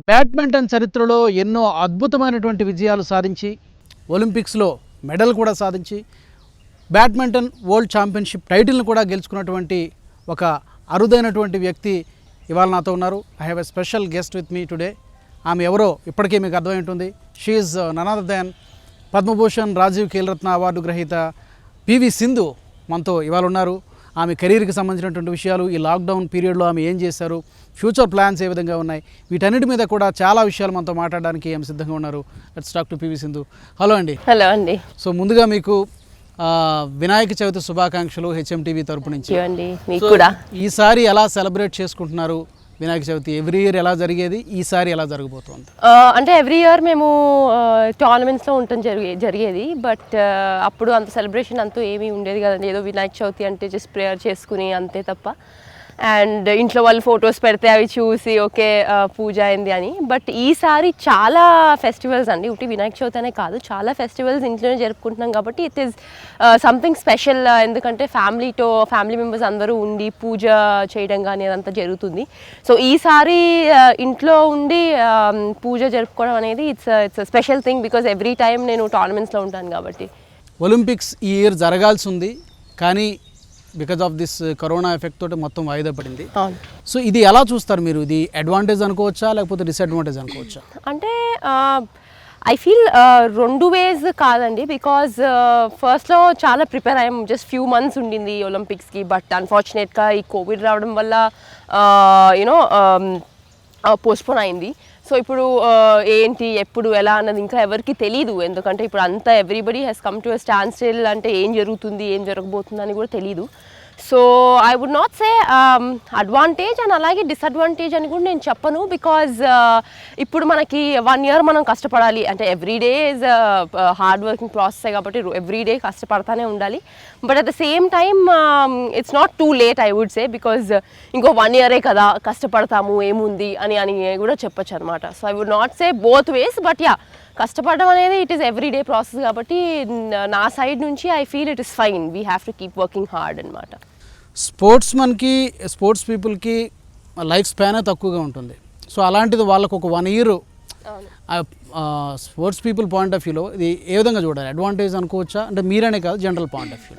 Badminton చరిత్రలో ఎన్నో అద్భుతమైనటువంటి విజయాలు సాధించి ఒలింపిక్స్లో మెడల్ కూడా సాధించి బ్యాడ్మింటన్ వరల్డ్ ఛాంపియన్షిప్ టైటిల్ను కూడా గెలుచుకున్నటువంటి ఒక అరుదైనటువంటి వ్యక్తి ఇవాళ నాతో ఉన్నారు. I have a special guest with me today. ఆమె ఎవరో ఇప్పటికే మీకు అర్థమై ఉంటుంది. She is none other than Padma Bhushan, Rajiv Khel Ratna award గ్రహీత పివి సింధు మనతో ఇవాళ ఉన్నారు. ఆమె కెరీర్కి సంబంధించినటువంటి విషయాలు, ఈ లాక్డౌన్ పీరియడ్లో ఆమె ఏం చేశారు, ఫ్యూచర్ ప్లాన్స్ ఏ విధంగా ఉన్నాయి, వీటన్నిటి మీద కూడా చాలా విషయాలు మనతో మాట్లాడడానికి ఆమె సిద్ధంగా ఉన్నారు. Let's talk to PV Sindhu. Hello అండి. హలో అండి. సో ముందుగా మీకు వినాయక చవితి శుభాకాంక్షలు హెచ్ఎంటీవీ తరపు నుంచి. మీకు కూడా. ఈసారి ఎలా సెలబ్రేట్ చేసుకుంటున్నారు వినాయక చవితి? ఎవ్రీ ఇయర్ ఎలా జరిగేది, ఈసారి ఎలా జరగబోతోంది? అంటే ఎవ్రీ ఇయర్ మేము టోర్నమెంట్స్లో ఉండటం జరిగేది. బట్ అప్పుడు అంత సెలబ్రేషన్ అంతా ఏమీ ఉండేది కదండి. ఏదో వినాయక చవితి అంటే జస్ట్ ప్రేయర్ చేసుకుని అంతే తప్ప. అండ్ ఇంట్లో వాళ్ళు ఫొటోస్ పెడితే అవి చూసి ఓకే పూజ అయింది అని. బట్ ఈసారి చాలా ఫెస్టివల్స్ అండి, ఒకటి వినాయక చవితి అనే కాదు, చాలా ఫెస్టివల్స్ ఇంట్లోనే జరుపుకుంటున్నాం కాబట్టి ఇట్ ఈస్ సంథింగ్ స్పెషల్. ఎందుకంటే ఫ్యామిలీ మెంబర్స్ అందరూ ఉండి పూజ చేయడం కానీ అదంతా జరుగుతుంది. సో ఈసారి ఇంట్లో ఉండి పూజ జరుపుకోవడం అనేది it's special thing because every time నేను టోర్నమెంట్స్లో ఉంటాను కాబట్టి. ఒలింపిక్స్ ఈ ఇయర్ జరగాల్సి ఉంది కానీ because of this corona effect తోటి మొత్తం వాయిదా పడింది. సో ఇది ఎలా చూస్తారు మీరు? ఇది అడ్వాంటేజ్ అనుకోవచ్చా లేకపోతే డిసడ్వాంటేజ్ అనుకోవచ్చా? అంటే ఐ ఫీల్ రెండు వేస్ కాదండి. బికాజ్ ఫస్ట్లో చాలా ప్రిపేర్ అయ్యాం, జస్ట్ ఫ్యూ మంత్స్ ఉండింది ఒలింపిక్స్కి. బట్ అన్ఫార్చునేట్గా ఈ కోవిడ్ రావడం వల్ల యూనో పోస్ట్పోన్ అయింది. సో ఇప్పుడు ఏంటి ఎప్పుడు ఎలా అన్నది ఇంకా ఎవరికి తెలీదు. ఎందుకంటే ఇప్పుడు అంతా everybody has come to a standstill. అంటే ఏం జరుగుతుంది ఏం జరగబోతుంది అని కూడా తెలీదు. So I would not say advantage and అలాగే డిసడ్వాంటేజ్ అని కూడా నేను చెప్పను. బికాజ్ ఇప్పుడు మనకి 1 year మనం కష్టపడాలి. అంటే everyday is hard working process కాబట్టి ఎవ్రీడే కష్టపడతానే ఉండాలి. But at the same time it's not too late I would say. Because ఇంకో 1 year కదా కష్టపడతాము ఏముంది అని కూడా చెప్పచ్చు అనమాట. So I would not say both ways. But yeah, కష్టపడడం అనేది ఇట్ ఈస్ ఎవ్రీడే ప్రాసెస్ కాబట్టి నా సైడ్ నుంచి I feel it is fine. We have to keep working hard అనమాట. స్పోర్ట్స్ పీపుల్కి లైఫ్ స్పానే తక్కువగా ఉంటుంది. సో అలాంటిది వాళ్ళకు ఒక 1 year sports people point of వ్యూలో ఇది ఏ విధంగా చూడాలి? అడ్వాంటేజ్ అనుకోవచ్చా? అంటే మీరనే కాదు, general point of view.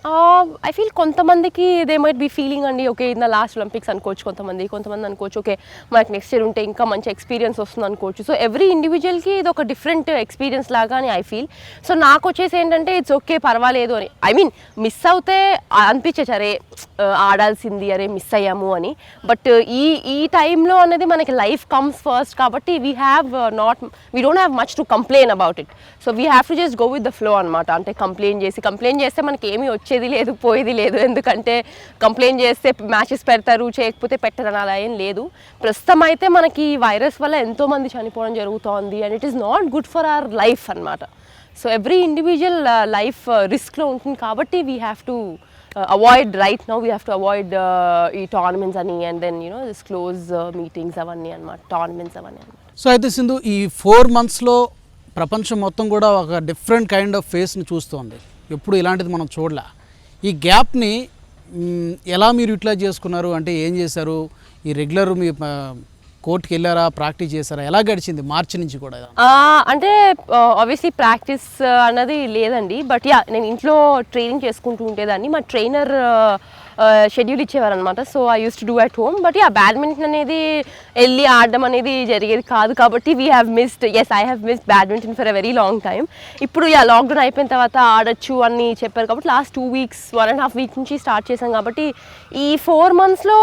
I feel కొంతమందికి దే మైట్ బీ ఫీలింగ్ అండి, okay in the last Olympics అనుకోవచ్చు. కొంతమంది అనుకోవచ్చు ఓకే మనకి నెక్స్ట్ ఇయర్ ఉంటే ఇంకా మంచి ఎక్స్పీరియన్స్ వస్తుంది అనుకోవచ్చు. సో ఎవ్రీ ఇండివిజువల్కి ఇది ఒక డిఫరెంట్ ఎక్స్పీరియన్స్ లాగా అని ఐ ఫీల్. సో నాకు వచ్చేసి ఏంటంటే ఇట్స్ ఓకే పర్వాలేదు అని. ఐ మీన్ మిస్ అవుతే అనిపించచ్చు, అరే ఆడాల్సింది, అరే మిస్ అయ్యాము అని. బట్ ఈ టైంలో అనేది మనకి లైఫ్ కమ్స్ ఫస్ట్ కాబట్టి we don't have much to complain about it. So we have to just go with the flow అనమాట. అంటే కంప్లైంట్ చేస్తే మనకి ఏమీ వచ్చేది లేదు, పోయేది లేదు. ఎందుకంటే కంప్లైంట్ చేస్తే మ్యాచెస్ పెడతారు, చేయకపోతే పెట్టరు, అలా ఏం లేదు. ప్రస్తుతం అయితే మనకి వైరస్ వల్ల ఎంతోమంది చనిపోవడం జరుగుతోంది and it is not good for our life అనమాట. సో ఎవ్రీ ఇండివిజువల్ లైఫ్ రిస్క్లో ఉంటుంది కాబట్టి we have to avoid right now. We have to avoid ఈ టోర్నమెంట్స్ అని and then you know this close meetings అవన్నీ అనమాట, టోర్నమెంట్స్ అవన్నీ అనమాట. సో అయితే సింధు, ఈ 4 monthsలో ప్రపంచం మొత్తం కూడా ఒక డిఫరెంట్ కైండ్ ఆఫ్ ఫేస్ని చూస్తోంది. ఎప్పుడు ఇలాంటిది మనం చూడలే. ఈ గ్యాప్ని ఎలా మీరు యూటిలైజ్ చేసుకున్నారు? అంటే ఏం చేశారు? ఈ రెగ్యులర్ మీ కోర్టుకి వెళ్ళారా, ప్రాక్టీస్ చేశారా, ఎలా గడిచింది మార్చి నుంచి కూడా? అంటే ఆబ్వియస్లీ ప్రాక్టీస్ అన్నది లేదండి. బట్ యా, నేను ఇంట్లో ట్రైనింగ్ చేసుకుంటూ ఉండేదాన్ని. మా ట్రైనర్ షెడ్యూల్ ఇచ్చేవారు అనమాట. So I use to do at home. But yeah, badminton అనేది వెళ్ళి ఆడడం అనేది జరిగేది కాదు కాబట్టి I have missed badminton for a very long time. ఇప్పుడు యా, లాక్డౌన్ అయిపోయిన తర్వాత ఆడొచ్చు అని చెప్పారు కాబట్టి లాస్ట్ 2 weeks 1.5 weeks నుంచి స్టార్ట్ చేశాం. కాబట్టి ఈ 4 monthsలో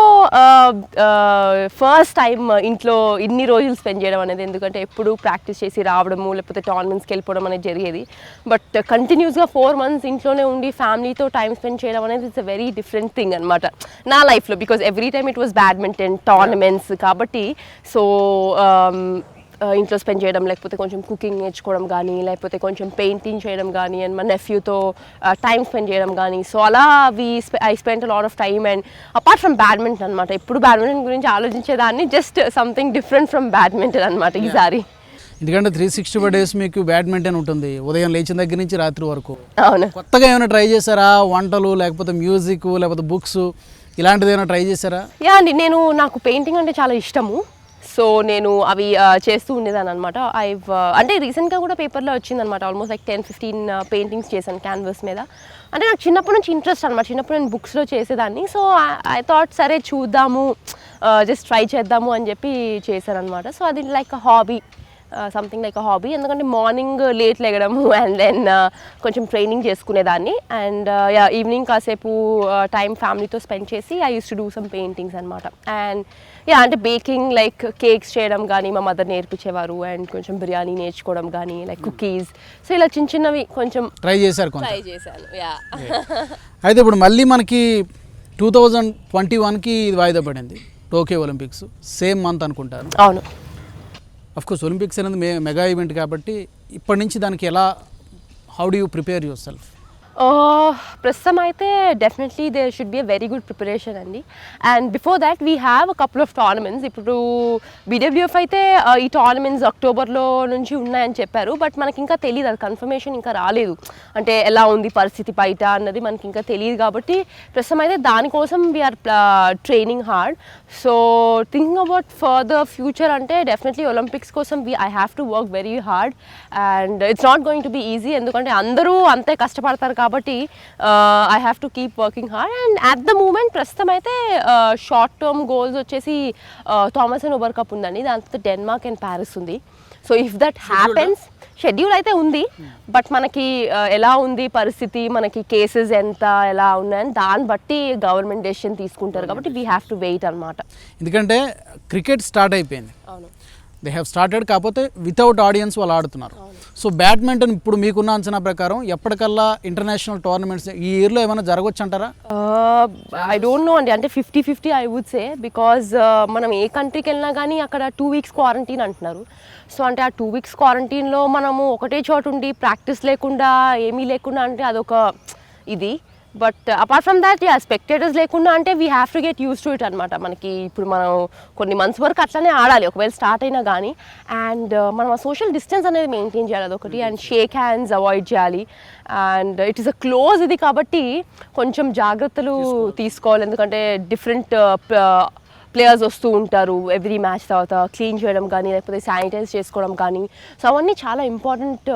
ఫస్ట్ టైం ఇంట్లో ఇన్ని రోజులు స్పెండ్ చేయడం అనేది. ఎందుకంటే ఎప్పుడు ప్రాక్టీస్ చేసి రావడము లేకపోతే టోర్నమెంట్స్కి వెళ్ళిపోవడం అనేది జరిగేది. బట్ కంటిన్యూస్గా 4 months ఇంట్లోనే ఉండి ఫ్యామిలీతో టైం స్పెండ్ చేయడం అనేది it's a very different thing అనమాట నా లైఫ్లో. Because every time it was badminton tournaments కాబట్టి. సో ఇంట్లో స్పెండ్ చేయడం, లేకపోతే కొంచెం కుకింగ్ నేర్చుకోవడం కానీ, లేకపోతే కొంచెం పెయింటింగ్ చేయడం కానీ, అండ్ మా నెఫ్యూతో టైం స్పెండ్ చేయడం కానీ. సో అలా I spend a lot of time and apart from badminton అనమాట. ఎప్పుడు బ్యాడ్మింటన్ గురించి ఆలోచించేదాన్ని, just something different from badminton అనమాట ఈసారి. ఎందుకంటే 365 days మీకు బ్యాడ్మింటన్ ఉంటుంది, ఉదయం లేచిన దగ్గర నుంచి రాత్రి వరకు. అవును. కొత్తగా ఏమైనా ట్రై చేశారా? వంటలు, లేకపోతే మ్యూజిక్, లేకపోతే బుక్స్, ఇలాంటిది ఏమైనా ట్రై చేశారా? యా అండి, నాకు పెయింటింగ్ అంటే చాలా ఇష్టము. సో నేను అవి చేస్తూ ఉండేదాన్ని అనమాట. అంటే రీసెంట్గా కూడా పేపర్లో వచ్చిందనమాట, ఆల్మోస్ట్ లైక్ 10-15 పెయింటింగ్స్ చేశాను క్యాన్వాస్ మీద. అంటే నాకు చిన్నప్పటి నుంచి ఇంట్రెస్ట్ అనమాట, చిన్నప్పుడు నేను బుక్స్లో చేసేదాన్ని. సో ఐ థాట్ సరే చూద్దాము, జస్ట్ ట్రై చేద్దాము అని చెప్పి చేశాను అనమాట. సో అది like a hobby, something like a hobby. ఎందుకంటే మార్నింగ్ లేట్ లెగడము అండ్ దెన్ కొంచెం ట్రైనింగ్ చేసుకునేదాన్ని, అండ్ ఈవినింగ్ కాసేపు టైం ఫ్యామిలీతో స్పెండ్ చేసి I use to do some paintings అనమాట. అండ్ అంటే బేకింగ్, లైక్ కేక్స్ చేయడం కానీ మా మదర్ నేర్పించేవారు, అండ్ కొంచెం బిర్యానీ నేర్చుకోవడం కానీ, లైక్ కుకీస్. సో ఇలా చిన్న చిన్నవి కొంచెం ట్రై చేశాను. అయితే ఇప్పుడు మళ్ళీ మనకి 2021కి ఇది వాయిదా పడింది, టోక్యో ఒలింపిక్స్ సేమ్ మంత్ అనుకుంటాను. అవును. అఫ్కోర్స్ ఒలింపిక్స్ అనేది మెగా ఈవెంట్ కాబట్టి ఇప్పటి నుంచి దానికి ఎలా, how do you prepare yourself? ప్రస్తుతం అయితే definitely there should be a very good preparation అండి. And before that we have a couple of tournaments. ఇప్పుడు BWF అయితే ఈ టోర్నమెంట్స్ అక్టోబర్లో నుంచి ఉన్నాయని చెప్పారు, బట్ మనకి ఇంకా తెలియదు, అది కన్ఫర్మేషన్ ఇంకా రాలేదు. అంటే ఎలా ఉంది పరిస్థితి బయట అన్నది మనకి ఇంకా తెలియదు, కాబట్టి ప్రస్తుతం అయితే దానికోసం we are training hard. So thinking about further future అంటే డెఫినెట్లీ ఒలింపిక్స్ కోసం I have to work very hard, and it's not going to be easy. ఎందుకంటే అందరూ అంతే కష్టపడతారు కాబట్టి I have to keep working hard. And at the moment ప్రస్తుతం అయితే short term goals వచ్చేసి థామస్ అండ్ ఓబర్ కప్ ఉందండి, దాంతో డెన్మార్క్ అండ్ ప్యారిస్ ఉంది. So if that happens, schedule అయితే ఉంది, బట్ మనకి ఎలా ఉంది పరిస్థితి, మనకి కేసెస్ ఎంత ఎలా ఉన్నాయని దాన్ని బట్టి గవర్నమెంట్ డెసిషన్ తీసుకుంటారు, కాబట్టి వీ హ్యావ్ టు వెయిట్ అనమాట. ఎందుకంటే క్రికెట్ స్టార్ట్ అయిపోయింది, అవును, దే హ్యావ్ స్టార్టెడ్, కాకపోతే వితౌట్ ఆడియన్స్ వాళ్ళు ఆడుతున్నారు. సో బ్యాడ్మింటన్ ఇప్పుడు మీకున్న అంచనా ప్రకారం ఎప్పటికల్లా ఇంటర్నేషనల్ టోర్నమెంట్స్ ఈ ఇయర్లో ఏమైనా జరగవచ్చు అంటారా? ఐ డోంట్ నో అండి, అంటే 50-50 ఐ వుడ్ సే, బికాజ్ మనం ఏ కంట్రీకి వెళ్ళినా కానీ అక్కడ 2 weeks క్వారంటైన్ అంటున్నారు. సో అంటే ఆ 2 weeks క్వారంటైన్లో మనము ఒకటే చోటు ఉండి ప్రాక్టీస్ లేకుండా ఏమీ లేకుండా అంటే అదొక ఇది. But apart from that spectators లేకుండా అంటే we have to get use to it అనమాట. మనకి ఇప్పుడు మనం కొన్ని మంత్స్ వరకు అట్లనే ఆడాలి ఒకవేళ స్టార్ట్ అయినా కానీ, అండ్ మనం ఆ సోషల్ డిస్టెన్స్ అనేది మెయింటైన్ చేయాలి అదొకటి, అండ్ షేక్ హ్యాండ్స్ అవాయిడ్ చేయాలి. And it is a close ఇది కాబట్టి కొంచెం జాగ్రత్తలు తీసుకోవాలి, ఎందుకంటే డిఫరెంట్ ప్లేయర్స్ వస్తూ ఉంటారు ఎవ్రీ మ్యాచ్ తర్వాత, క్లీన్ చేయడం కానీ లేకపోతే శానిటైజ్ చేసుకోవడం కానీ. సో అవన్నీ చాలా ఇంపార్టెంట్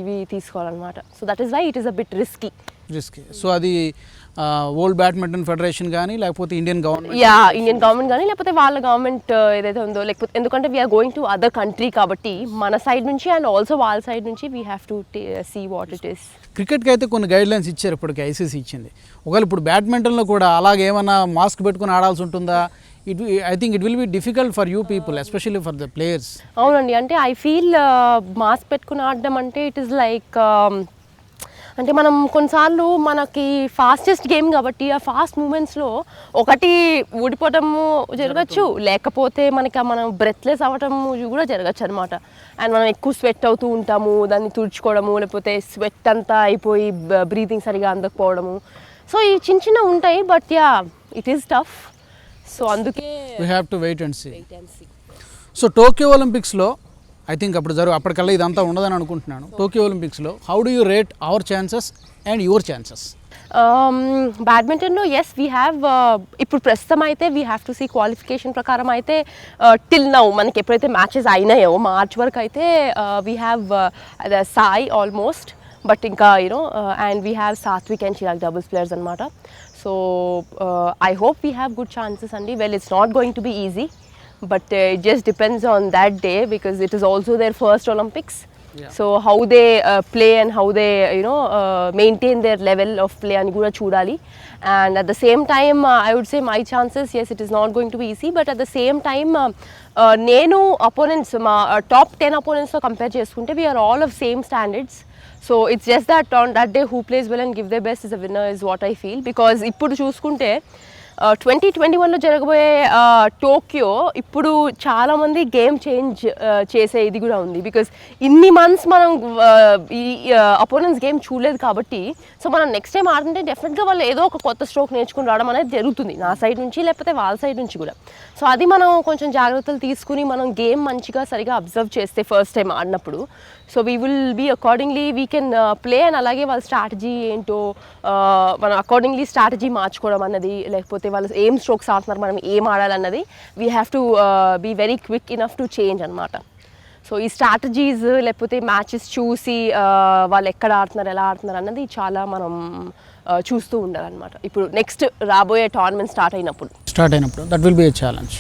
ఇవి తీసుకోవాలన్నమాట. So that is why it is a bit risky. So అది వరల్డ్ బ్యాడ్మింటన్ ఫెడరేషన్ కానీ లేకపోతే ఇండియన్ గవర్నమెంట్, ఇండియన్ గవర్నమెంట్ కానీ లేకపోతే వాళ్ళ గవర్నమెంట్ ఏదైతే ఉందో, లేకపోతే ఎందుకంటే we are going to other country కాబట్టి మన సైడ్ నుంచి అండ్ ఆల్సో వాళ్ళ సైడ్ నుంచి we have to see what it is. క్రికెట్కి అయితే కొన్ని గైడ్ లైన్స్ ఇచ్చారు ఇప్పటికి, ఐసీసీ ఇచ్చింది. ఒకవేళ ఇప్పుడు బ్యాడ్మింటన్లో కూడా అలాగే ఏమైనా మాస్క్ పెట్టుకుని ఆడాల్సి ఉంటుందా? I think it will be difficult for you people, especially for the players. అవునండి, అంటే ఐ ఫీల్ మాస్క్ పెట్టుకుని ఆడడం అంటే ఇట్ ఈస్ లైక్, అంటే మనం కొన్నిసార్లు మనకి ఫాస్టెస్ట్ గేమ్ కాబట్టి ఆ ఫాస్ట్ మూమెంట్స్లో ఒకటి ఊడిపోవటము జరగచ్చు, లేకపోతే మనకి మనం బ్రెత్లెస్ అవ్వటము కూడా జరగచ్చు అనమాట. అండ్ మనం ఎక్కువ స్వెట్ అవుతూ ఉంటాము, దాన్ని తుడుచుకోవడము, లేకపోతే స్వెట్ అంతా అయిపోయి బ్రీతింగ్ సరిగా అందకపోవడము. సో ఈ చిన్న చిన్న ఉంటాయి, but it is tough. So అందుకే we have to wait and see. So Tokyo ఒలింపిక్స్లో ఐ థింక్ అప్పటికల్లా ఇదంతా ఉండదని అనుకుంటున్నాను. టోక్యో ఒలింపిక్స్లో how do you rate our chances and your chances? బ్యాడ్మింటన్లో ఎస్ వీ హ్యావ్, ఇప్పుడు ప్రస్తుతం అయితే we have to see qualification ప్రకారం అయితే టిల్ నౌ మనకి ఎప్పుడైతే మ్యాచెస్ అయినాయో మార్చ్ వరకు అయితే we have Sai almost, but ఇంకా you know and we have Satwik and Chirag doubles players అనమాట. So I hope we have good chances అండి. Well, it's not going to be easy, but it just depends on that day because it is also their first Olympics. Yeah. So how they play and how they maintain their level of play అని కూడా చూడాలి. And at the same time I would say my chances, yes, it is not going to be easy, but at the same time నేను opponents మా top 10 opponentsతో compare చేసుకుంటే we are all of same standards. So it's just that on that day who plays well and give their best is a winner is what I feel. Because ఇప్పుడు చూసుకుంటే 2021లో జరగబోయే Tokyo ఇప్పుడు చాలామంది game change చేసే ఇది కూడా ఉంది. Because ఇన్ని మంత్స్ మనం ఈ అపోనెంట్స్ గేమ్ చూడలేదు కాబట్టి, సో మనం నెక్స్ట్ టైం ఆడుతుంటే డెఫినెట్గా వాళ్ళు ఏదో ఒక కొత్త స్ట్రోక్ నేర్చుకుని రావడం అనేది జరుగుతుంది నా సైడ్ నుంచి లేకపోతే వాళ్ళ సైడ్ నుంచి కూడా. సో అది మనం కొంచెం జాగ్రత్తలు తీసుకుని మనం గేమ్ మంచిగా సరిగా అబ్జర్వ్ చేస్తే ఫస్ట్ టైం ఆడినప్పుడు, so we will be accordingly we can play. And అలాగే వాళ్ళ స్ట్రాటజీ ఏంటో మనం అకార్డింగ్లీ స్ట్రాటజీ మార్చుకోవడం అన్నది, లేకపోతే లేకపోతే వాళ్ళు ఏం స్ట్రోక్స్ ఆడుతున్నారు, మనం ఏం ఆడాలన్నది we have to be very quick enough to change అనమాట. సో ఈ స్ట్రాటజీస్ లేకపోతే మ్యాచెస్ చూసి వాళ్ళు ఎక్కడ ఆడుతున్నారు, ఎలా ఆడుతున్నారు అన్నది చాలా మనం చూస్తూ ఉండాలన్నమాట. ఇప్పుడు నెక్స్ట్ రాబోయే టోర్నమెంట్ స్టార్ట్ అయినప్పుడు that will be A challenge.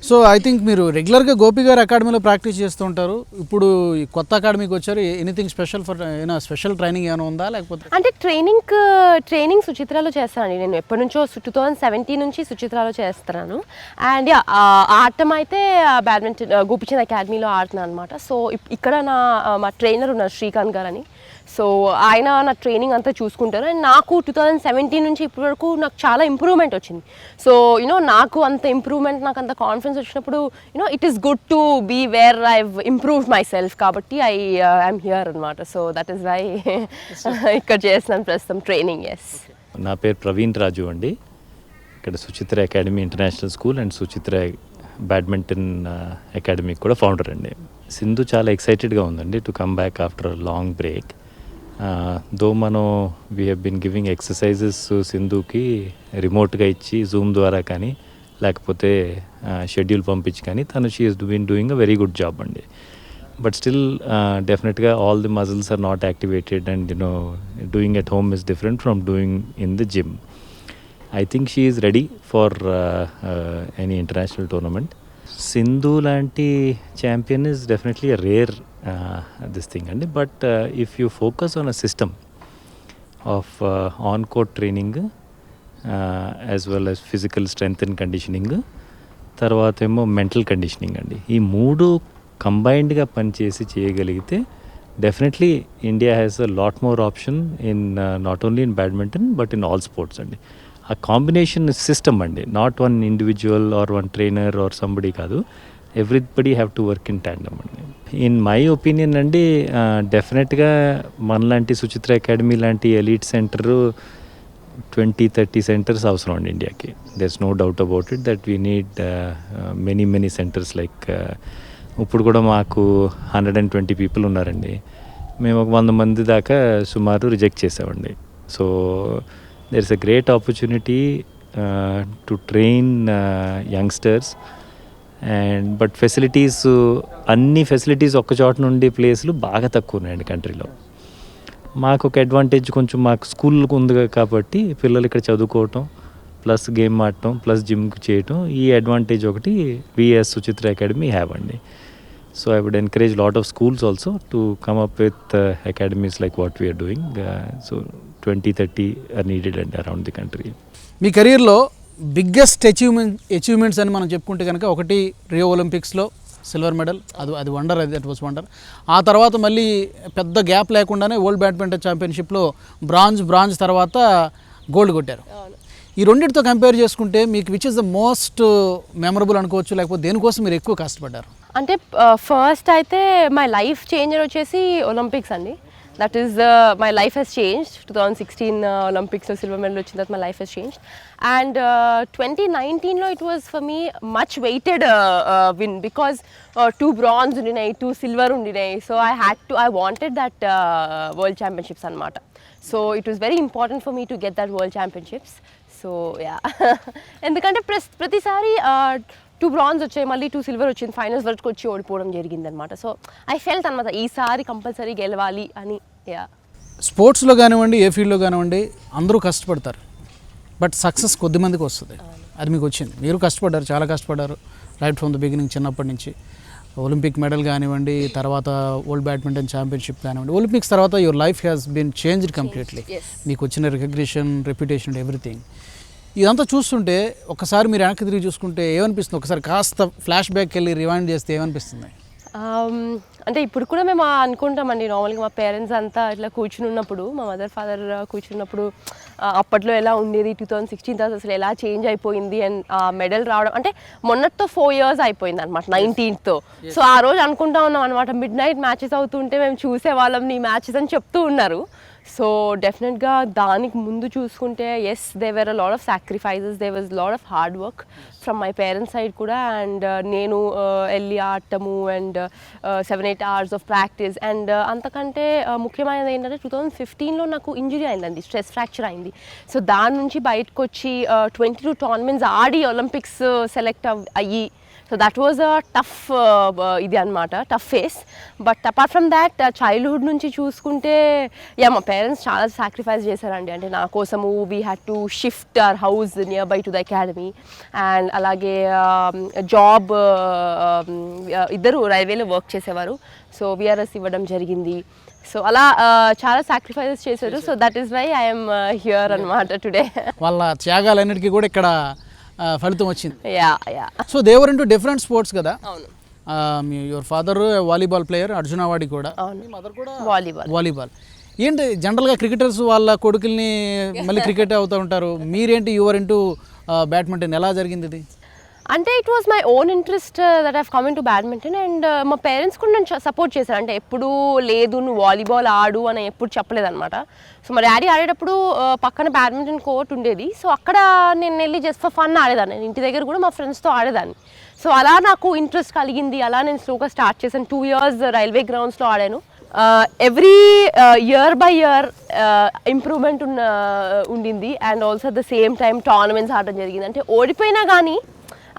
So I think మీరు రెగ్యులర్గా గోపి గారు అకాడమీలో ప్రాక్టీస్ చేస్తూ ఉంటారు. ఇప్పుడు ఈ కొత్త అకాడమీకి వచ్చారు. ఎనీథింగ్ స్పెషల్ ఫర్ ఏమైనా స్పెషల్ ట్రైనింగ్ ఏమైనా ఉందా లేకపోతే? అంటే ట్రైనింగ్ సుచిత్రాలో చేస్తానండి. నేను ఎప్పటి నుంచో 2017 నుంచి సుచిత్రాలో చేస్తున్నాను. అండ్ ఆడటం అయితే బ్యాడ్మింటన్ గోపిచంద్ అకాడమీలో ఆడుతున్నాను అనమాట. సో ఇక్కడ మా ట్రైనర్ ఉన్నారు శ్రీకాంత్ గారు అని. సో ఆయన నా ట్రైనింగ్ అంతా చూసుకుంటారు. అండ్ నాకు 2017 నుంచి ఇప్పటి వరకు నాకు చాలా ఇంప్రూవ్మెంట్ వచ్చింది. సో నాకు అంత ఇంప్రూవ్మెంట్, నాకు అంత కాన్ఫిడెన్స్ వచ్చినప్పుడు it is good to be where I improved my self, కాబట్టి ఐఎమ్ హియర్ అనమాట. సో దట్ ఈస్ వై ఇక్కడ చేస్తున్నాను ప్రస్తుతం ట్రైనింగ్. ఎస్, నా పేరు ప్రవీణ్ రాజు అండి. ఇక్కడ Suchitra academy international school and Suchitra badminton academy కూడా ఫౌండర్ అండి. సింధు చాలా ఎక్సైటెడ్గా ఉందండి to come back after a long break. Though మనం we have been giving exercises సింధుకి రిమోట్గా ఇచ్చి జూమ్ ద్వారా కానీ లేకపోతే షెడ్యూల్ పంపించి కానీ she is been doing a very good job అండి. బట్ స్టిల్ డెఫినెట్గా all the muscles are not activated and doing at home is different from doing in the gym. I think she is ready for any international tournament. Sindhu lanti champion is definitely a rare this thing, but if you focus on a system of on-court training as well as physical strength and conditioning, తర్వాత ఏమో mental conditioning అండి, ఈ మూడు కంబైన్డ్గా పనిచేసి చేయగలిగితే definitely India has a lot more option in not only in badminton but in all sports అండి. ఆ కాంబినేషన్ సిస్టమ్ అండి, not one individual or one trainer or somebody కాదు, everybody have to work in tandem అండి. In my opinion అండి, డెఫినెట్గా మనలాంటి Suchitra academy లాంటి elite centre 20-30 centres అవసరం అండి ఇండియాకి. There's no doubt about it that we need many centres. Like ఇప్పుడు కూడా మాకు 120 పీపుల్ ఉన్నారండి, మేము ఒక 100 మంది దాకా సుమారు రిజెక్ట్ చేసామండి. So there is a great opportunity to train youngsters but facilities అన్ని ఫెసిలిటీస్ ఒక్క చోట నుండి ప్లేస్లు బాగా తక్కువ ఉన్నాయండి కంట్రీలో. మాకు ఒక అడ్వాంటేజ్ కొంచెం మాకు స్కూల్ ఉంది కాబట్టి పిల్లలు ఇక్కడ చదువుకోవటం ప్లస్ గేమ్ ఆడటం ప్లస్ జిమ్కి చేయటం, ఈ అడ్వాంటేజ్ ఒకటి విఎస్ సుచిత్ర అకాడమీ హ్యావ్ అండి. So I would encourage a lot of schools also to come up with academies like what we are doing. So 20-30 are needed around the country. మీ కెరీర్లో biggest achievements అని మనం చెప్పుకుంటే కనుక ఒకటి Rio ఒలింపిక్స్లో silver medal, అది wonder, that was wonder. ఆ తర్వాత మళ్ళీ పెద్ద గ్యాప్ లేకుండానే వరల్డ్ బ్యాడ్మింటన్ ఛాంపియన్షిప్లో బ్రాంజ్ తర్వాత గోల్డ్ కొట్టారు. ఈ రెండింటితో కంపేర్ చేసుకుంటే మీకు which is the most memorable అనుకోవచ్చు, లేకపోతే దేనికోసం మీరు ఎక్కువ కష్టపడ్డారు? అంటే ఫస్ట్ అయితే మై లైఫ్ చేంజర్ వచ్చేసి ఒలింపిక్స్ అండి. That is my life has changed. 2016 ఒలింపిక్స్లో సిల్వర్ మెడల్ వచ్చిన తర్వాత my life has changed. And 2019లో it was for me much weighted win because 2 bronze ఉండినాయి, 2 సిల్వర్ ఉండినాయి. So I wanted that world championships అనమాట. So it was very important for me to get that world championships. So yeah, ఎందుకంటే ప్రతిసారి 2 bronze వచ్చాయి, మళ్ళీ 2 silver వచ్చింది, finals వరకు వచ్చి ఓడిపోవడం జరిగిందనమాట. సో ఐ ఫెల్ట్ అనమాట ఈసారి కంపల్సరీ గెలవాలి అని. యా, స్పోర్ట్స్లో కానివ్వండి ఏ ఫీల్డ్లో కానివ్వండి అందరూ కష్టపడతారు, బట్ సక్సెస్ కొద్దిమందికి వస్తుంది. అది మీకు వచ్చింది, మీరు కష్టపడ్డారు, చాలా కష్టపడ్డారు రైట్ ఫ్రమ్ ద బిగినింగ్, చిన్నప్పటి నుంచి. ఒలింపిక్ మెడల్ కానివ్వండి, తర్వాత వరల్డ్ బ్యాడ్మింటన్ ఛాంపియన్షిప్ కానివ్వండి, ఒలింపిక్స్ తర్వాత your life has been changed completely. మీకు వచ్చిన రికగ్నిషన్, రెప్యుటేషన్, ఎవ్రీథింగ్. ఇదంతా చూస్తుంటే ఒకసారి మీరు వెనక్కి తిరిగి చూసుకుంటే ఏమనిపిస్తుంది? ఒకసారి కాస్త ఫ్లాష్ బ్యాక్ వెళ్ళి రివైండ్ చేస్తే ఏమనిపిస్తుంది? అంటే ఇప్పుడు కూడా మేము అనుకుంటామండి, నార్మల్గా మా పేరెంట్స్ అంతా ఇట్లా కూర్చుని ఉన్నప్పుడు, మా మదర్ ఫాదర్ కూర్చున్నప్పుడు అప్పట్లో ఎలా ఉండేది, 2016 తర్వాత అసలు ఎలా చేంజ్ అయిపోయింది, అండ్ మెడల్ రావడం అంటే మొన్నటితో 4 years అయిపోయింది అనమాట, 19th. సో ఆ రోజు అనుకుంటా ఉన్నాం అనమాట, మిడ్ నైట్ మ్యాచెస్ అవుతుంటే మేము చూసేవాళ్ళం నీ మ్యాచెస్ అని చెప్తూ ఉన్నారు. సో డెఫినెట్గా దానికి ముందు చూసుకుంటే yes they were a lot of sacrifices, they was lot of hard work from my parents side కూడా. అండ్ నేను వెళ్ళి ఆడటము and 7-8 hours of practice. And అంతకంటే ముఖ్యమైనది ఏంటంటే 2015లో నాకు ఇంజరీ అయిందండి, స్ట్రెస్ ఫ్రాక్చర్ అయింది. సో దాని నుంచి బయటకు వచ్చి 22 tournaments ఆడి ఒలింపిక్స్ సెలెక్ట్ అయ్యి, so that was a tough ఇది అనమాట, tough face. But apart from that childhood నుంచి చూసుకుంటే మా పేరెంట్స్ చాలా సాక్రిఫైస్ చేశారండి. అంటే నా కోసము we had to shift our house near by to the academy. And అలాగే జాబ్, ఇద్దరు రైల్వేలో వర్క్ చేసేవారు, సో విఆర్ఎస్ ఇవ్వడం జరిగింది. సో అలా చాలా సాక్రిఫైసెస్ చేశారు. So that is why I'm here అనమాట టుడే. వాళ్ళ త్యాగాలన్నిటికీ కూడా ఇక్కడ ఫలితం వచ్చింది. Yeah. So they are into different sports కదా. అవును. మీ your father volleyball player, Arjuna award కూడా, అవును. మదర్ కూడా వాలీబాల్. ఏంటి జనరల్గా క్రికెటర్స్ వాళ్ళ కొడుకుల్ని మళ్ళీ క్రికెట్ అవుతూ ఉంటారు, మీరేంటి యువర్ ఇంటూ బ్యాడ్మింటన్, ఎలా జరిగింది ఇది? అంటే it was my own interest that I've come in to badminton. And మా పేరెంట్స్ కూడా నన్ను సపోర్ట్ చేశారు. అంటే ఎప్పుడు లేదు నువ్వు వాలీబాల్ ఆడు అని ఎప్పుడు చెప్పలేదన్నమాట. సో మా డాడీ ఆడేటప్పుడు పక్కన బ్యాడ్మింటన్ కోర్ట్ ఉండేది, సో అక్కడ నేను వెళ్ళి జస్ట్ ఫర్ ఫన్ ఆడేదాన్ని. నేను ఇంటి దగ్గర కూడా మా ఫ్రెండ్స్తో ఆడేదాన్ని. సో అలా నాకు ఇంట్రెస్ట్ కలిగింది, అలా నేను స్లోగా స్టార్ట్ చేశాను. 2 years రైల్వే గ్రౌండ్స్లో ఆడాను. Every year by year improvement ఉండింది. And also at the same time tournaments ఆడడం జరిగింది. అంటే ఓడిపోయినా కానీ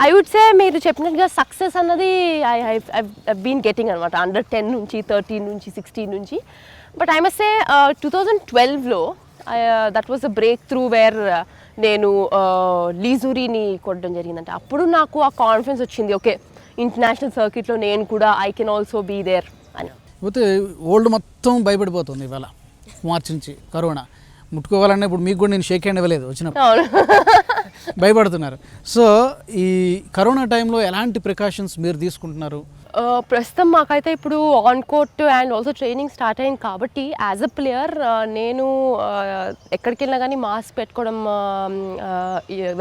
ఐ వుడ్ సే మీరు చెప్పినట్టుగా సక్సెస్ అన్నది ఐ బీన్ గెటింగ్ అనమాట. అండర్ 10 నుంచి 13 నుంచి 16 నుంచి. బట్ ఐ మస్ట్ సే 2012లో that was a breakthrough where నేను లీజూరీని కొట్టడం జరిగిందంటే అప్పుడు నాకు ఆ కాన్ఫిడెన్స్ వచ్చింది, ఓకే ఇంటర్నేషనల్ సర్క్యూట్లో నేను కూడా I can also be there అని. పోతే ఓల్డ్ మొత్తం భయపడిపోతుంది ఇవాళ, మార్చి నుంచి కరోనా ముట్టుకోవాలన్నా ఇప్పుడు మీకు కూడా నేను షేక్ హ్యాండ్ ఇవ్వలేదు వచ్చినప్పుడు, భయపడుతున్నారు. సో ఈ కరోనా టైంలో ఎలాంటి ప్రికాషన్స్ మీరు తీసుకుంటున్నారు? ప్రస్తుతం మాకైతే ఇప్పుడు on court and also training start అయింది కాబట్టి యాజ్ అ ప్లేయర్ నేను ఎక్కడికి వెళ్ళినా కానీ మాస్క్ పెట్టుకోవడం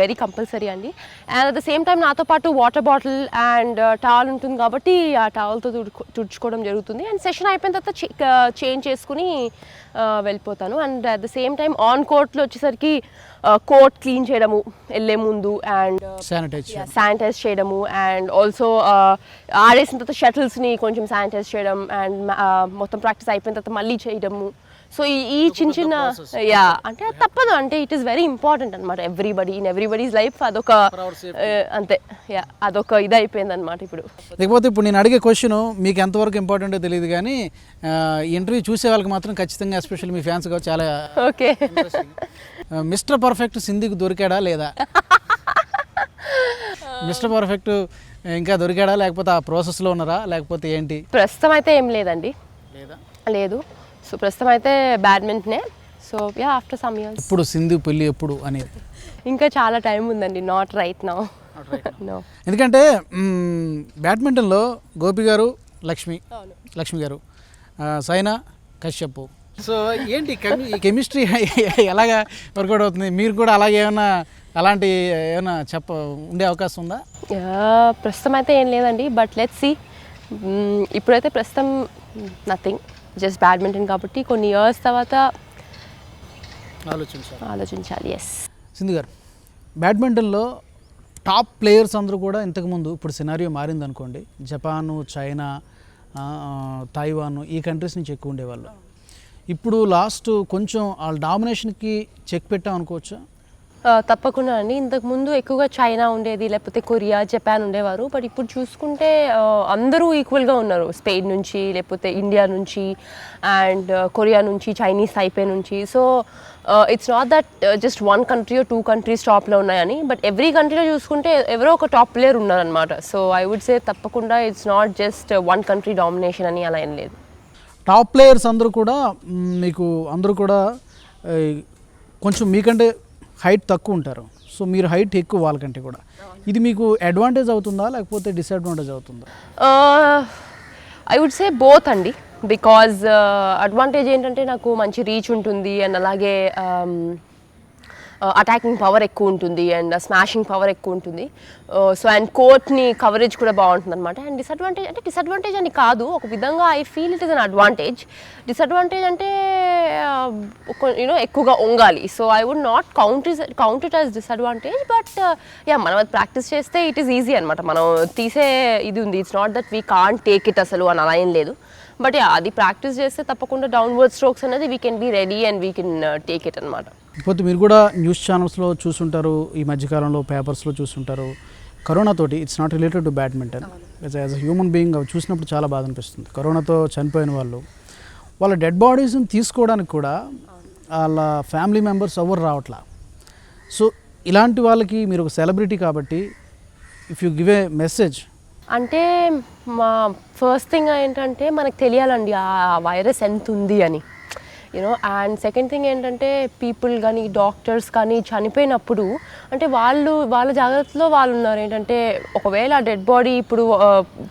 వెరీ కంపల్సరీ అండి. And at the same time నాతో పాటు వాటర్ బాటిల్ అండ్ టవల్ ఉంటుంది కాబట్టి ఆ టవల్తో తుడుచుకోవడం జరుగుతుంది. అండ్ సెషన్ అయిపోయిన తర్వాత చేంజ్ చేసుకుని వెళ్ళిపోతాను. And at the same time on కోర్ట్లో వచ్చేసరికి కోర్ట్ క్లీన్ చేయడము వెళ్ళే ముందు అండ్ శానిటైజ్ చేయడము. అండ్ ఆల్సో ఆడేసిన తర్వాత షటిల్స్ని కొంచెం శానిటైజ్ చేయడం అండ్ మొత్తం ప్రాక్టీస్ అయిపోయిన తర్వాత మళ్ళీ చేయడము. సో ఈ చిన్న చిన్న అంటే తప్పదు, అంటే ఇట్ ఈస్ వెరీ ఇంపార్టెంట్ అనమాట. ఎవ్రీబడీస్ లైఫ్ అదొక అంతే అదొక ఇది అయిపోయింది అనమాట ఇప్పుడు. లేకపోతే ఇప్పుడు నేను అడిగే క్వశ్చన్ మీకు ఎంతవరకు ఇంపార్టెంటో తెలియదు కానీ ఇంటర్వ్యూ చూసే వాళ్ళకి మాత్రం ఖచ్చితంగా ఎస్పెషల్లీ మీ ఫ్యాన్స్ కావచ్చు చాలా ఓకే. మిస్టర్ పర్ఫెక్ట్ సింధుకి దొరికాడా లేదా? మిస్టర్ పర్ఫెక్ట్ ఇంకా దొరికాడా, లేకపోతే ఆ ప్రాసెస్లో ఉన్నారా, లేకపోతే ఏంటి? ప్రస్తుతం అయితే ఏం లేదండి, లేదు. సో ప్రస్తుతం అయితే బ్యాడ్మింటనే. So after some years. ఇప్పుడు సింధు పెళ్ళి ఎప్పుడు అనేది ఇంకా చాలా టైం ఉందండి, నాట్ రైట్ నౌ. ఎందుకంటే బ్యాడ్మింటన్లో గోపి గారు, లక్ష్మి గారు, సైనా, కశ్యప్. సో ఏంటి ఈ కెమిస్ట్రీ ఎలాగా వర్కౌట్ అవుతుంది? మీరు కూడా అలాగే అలాంటి ఏమైనా ఉండే అవకాశం ఉందా? ప్రస్తుతం అయితే ఏం లేదండి, బట్ లెట్స్ సీ. ఇప్పుడైతే ప్రస్తుతం నథింగ్, జస్ట్ బ్యాడ్మింటన్ కాబట్టి కొన్ని ఇయర్స్ తర్వాత ఆలోచించాలి. ఎస్. సింధు గారు, బ్యాడ్మింటన్లో టాప్ ప్లేయర్స్ అందరూ కూడా ఇంతకుముందు, ఇప్పుడు సినారియో మారింది అనుకోండి, జపాను, చైనా, తైవాన్ ఈ కంట్రీస్ నుంచి ఎక్కువ ఉండేవాళ్ళు. ఇప్పుడు లాస్ట్ కొంచెం వాళ్ళ డామినేషన్కి చెక్ పెట్టాం అనుకోవచ్చా? తప్పకుండా అండి. ఇంతకుముందు ఎక్కువగా చైనా ఉండేది, లేకపోతే కొరియా, జపాన్ ఉండేవారు. బట్ ఇప్పుడు చూసుకుంటే అందరూ ఈక్వల్గా ఉన్నారు. స్పెయిన్ నుంచి, లేకపోతే ఇండియా నుంచి, అండ్ కొరియా నుంచి, చైనీస్ తైపే నుంచి. So it's not that just 1 country or 2 countries టాప్లో ఉన్నాయని, బట్ ఎవ్రీ కంట్రీలో చూసుకుంటే ఎవరో ఒక టాప్ ప్లేయర్ ఉన్నారనమాట. సో ఐ వుడ్ సే తప్పకుండా it's not just 1 country domination అని అలా ఏం లేదు. టాప్ ప్లేయర్స్ అందరూ కూడా మీకు అందరూ కూడా కొంచెం మీకంటే హైట్ తక్కువ ఉంటారు. సో మీరు హైట్ ఎక్కువ వాళ్ళకంటే కూడా. ఇది మీకు అడ్వాంటేజ్ అవుతుందా లేకపోతే డిసడ్వాంటేజ్ అవుతుందా? ఐ వుడ్ సే బోత్ అండి. బికాజ్ అడ్వాంటేజ్ ఏంటంటే నాకు మంచి రీచ్ ఉంటుంది, అండ్ అలాగే అటాకింగ్ పవర్ ఎక్కువ ఉంటుంది, అండ్ స్మాషింగ్ పవర్ ఎక్కువ ఉంటుంది. సో అండ్ కోర్ట్ని కవరేజ్ కూడా బాగుంటుంది అనమాట. అండ్ డిసడ్వాంటేజ్ అని కాదు, ఒక విధంగా I feel it is an advantage. Disadvantage అంటే ఎక్కువగా వంగాలి. So I would not count it as disadvantage, but yeah మనం అది ప్రాక్టీస్ చేస్తే ఇట్ ఈస్ ఈజీ అనమాట. మనం తీసే ఇది ఉంది. It's not that we can't take it అసలు అని అలా ఏం లేదు. బట్ యా అది ప్రాక్టీస్ చేస్తే తప్పకుండా డౌన్వర్డ్ స్ట్రోక్స్ అనేది we can be ready and we can take it అనమాట. ఇకపోతే మీరు కూడా న్యూస్ ఛానల్స్లో చూస్తుంటారు, ఈ మధ్యకాలంలో పేపర్స్లో చూస్తుంటారు. కరోనాతోటి it's not related to badminton, as a human being అవి చూసినప్పుడు చాలా బాధ అనిపిస్తుంది. కరోనాతో చనిపోయిన వాళ్ళ డెడ్ బాడీస్ని తీసుకోవడానికి కూడా వాళ్ళ ఫ్యామిలీ మెంబర్స్ ఎవరు రావట్లా. సో ఇలాంటి వాళ్ళకి మీరు ఒక సెలబ్రిటీ కాబట్టి if you give a message. అంటే మా ఫస్ట్ థింగ్ ఏంటంటే మనకు తెలియాలండి ఆ వైరస్ ఎంత ఉంది అని, అండ్ సెకండ్ థింగ్ ఏంటంటే పీపుల్ కానీ డాక్టర్స్ కానీ చనిపోయినప్పుడు అంటే వాళ్ళ జాగ్రత్తలో వాళ్ళు ఉన్నారు. ఏంటంటే ఒకవేళ డెడ్ బాడీ ఇప్పుడు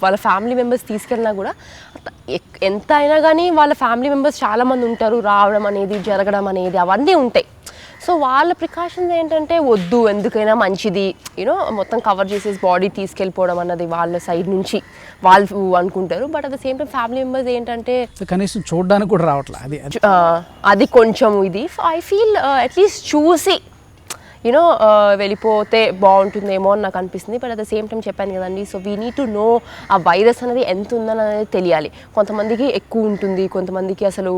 వాళ్ళ ఫ్యామిలీ మెంబర్స్ తీసుకెళ్ళినా కూడా ఎంత అయినా కానీ వాళ్ళ ఫ్యామిలీ మెంబర్స్ చాలామంది ఉంటారు, రావడం అనేది జరగడం అనేది అవన్నీ ఉంటాయి. సో వాళ్ళ ప్రికాషన్స్ ఏంటంటే వద్దు, ఎందుకైనా మంచిది మొత్తం కవర్ చేసేసి బాడీ తీసుకెళ్ళిపోవడం అన్నది వాళ్ళ సైడ్ నుంచి వాళ్ళు అనుకుంటారు. But at the same time family members ఏంటంటే కనీసం చూడడానికి కూడా రావట్లా. అది కొంచెం ఇది ఐ ఫీల్ అట్లీస్ట్ చూసి వెళ్ళిపోతే బాగుంటుందేమో అని నాకు అనిపిస్తుంది. But at the same time చెప్పాను కదండి, so we need to know ఆ వైరస్ అనేది ఎంత ఉందని అనేది తెలియాలి. కొంతమందికి ఎక్కువ ఉంటుంది, కొంతమందికి అసలు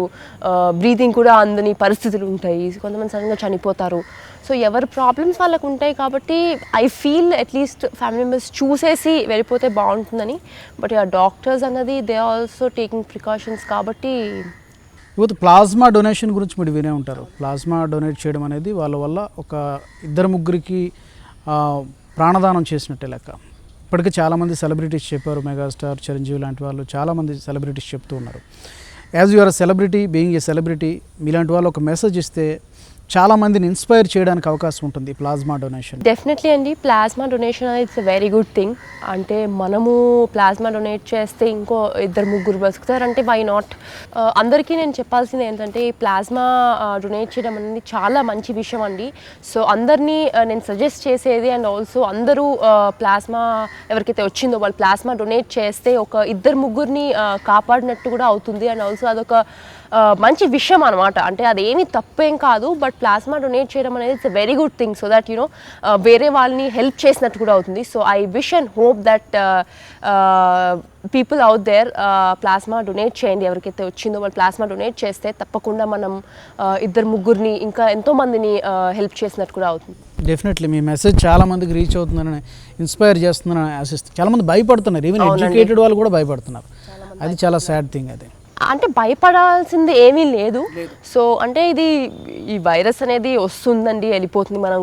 బ్రీతింగ్ కూడా అందని పరిస్థితులు ఉంటాయి, కొంతమంది సడన్గా చనిపోతారు. సో ఎవరి ప్రాబ్లమ్స్ వాళ్ళకు ఉంటాయి కాబట్టి I feel at least family members చూసేసి వెళ్ళిపోతే బాగుంటుందని. బట్ ఆ డాక్టర్స్ అన్నది దే ఆల్సో టేకింగ్ ప్రికాషన్స్ కాబట్టి. ఇప్పుడు ప్లాస్మా డొనేషన్ గురించి మీరు వినే ఉంటారు. ప్లాస్మా డొనేట్ చేయడం అనేది వాళ్ళ వల్ల ఒక 2-3 ప్రాణదానం చేసినట్టే లెక్క. ఇప్పటికే చాలామంది సెలబ్రిటీస్ చెప్పారు, మెగాస్టార్ చిరంజీవి లాంటి వాళ్ళు చాలామంది సెలబ్రిటీస్ చెప్తూ ఉన్నారు. As you are celebrity, being a celebrity, మీలాంటి వాళ్ళు ఒక మెసేజ్ ఇస్తే చాలామందిని ఇన్స్పైర్ చేయడానికి అవకాశం ఉంటుంది ప్లాస్మా డొనేషన్. డెఫినెట్లీ అండి, ప్లాస్మా డొనేషన్ అనేది it's a very good thing. అంటే మనము ప్లాస్మా డొనేట్ చేస్తే ఇంకో 2-3 బతుకుతారంటే వై నాట్. అందరికీ నేను చెప్పాల్సింది ఏంటంటే ఈ ప్లాస్మా డొనేట్ చేయడం అనేది చాలా మంచి విషయం అండి. సో అందరినీ నేను సజెస్ట్ చేసేది అండ్ ఆల్సో అందరూ ప్లాస్మా ఎవరికైతే వచ్చిందో వాళ్ళు ప్లాస్మా డొనేట్ చేస్తే ఒక 2-3 కాపాడినట్టు కూడా అవుతుంది. అండ్ ఆల్సో అదొక మంచి విషయం అనమాట. అంటే అదేమీ తప్పేం కాదు, బట్ ప్లాస్మా డొనేట్ చేయడం అనేది it's a very good thing. So that వేరే వాళ్ళని హెల్ప్ చేసినట్టు కూడా అవుతుంది. So I wish and hope that people out there plasma donate చేయండి. ఎవరికైతే వచ్చిందో వాళ్ళు ప్లాస్మా డొనేట్ చేస్తే తప్పకుండా మనం 2-3 ఇంకా ఎంతోమందిని హెల్ప్ చేసినట్టు కూడా అవుతుంది. డెఫినెట్లీ మీ మెసేజ్ చాలా మందికి రీచ్ అవుతుందని, ఇన్స్పైర్ చేస్తుందని ఆశిస్తుంది. చాలామంది భయపడుతున్నారు, ఈవెన్ ఎడ్యుకేటెడ్ వాళ్ళు కూడా భయపడుతున్నారు. అది చాలా సాడ్ థింగ్. అది అంటే భయపడాల్సింది ఏమీ లేదు. సో అంటే ఈ వైరస్ అనేది వస్తుందండి, వెళ్ళిపోతుంది. మనం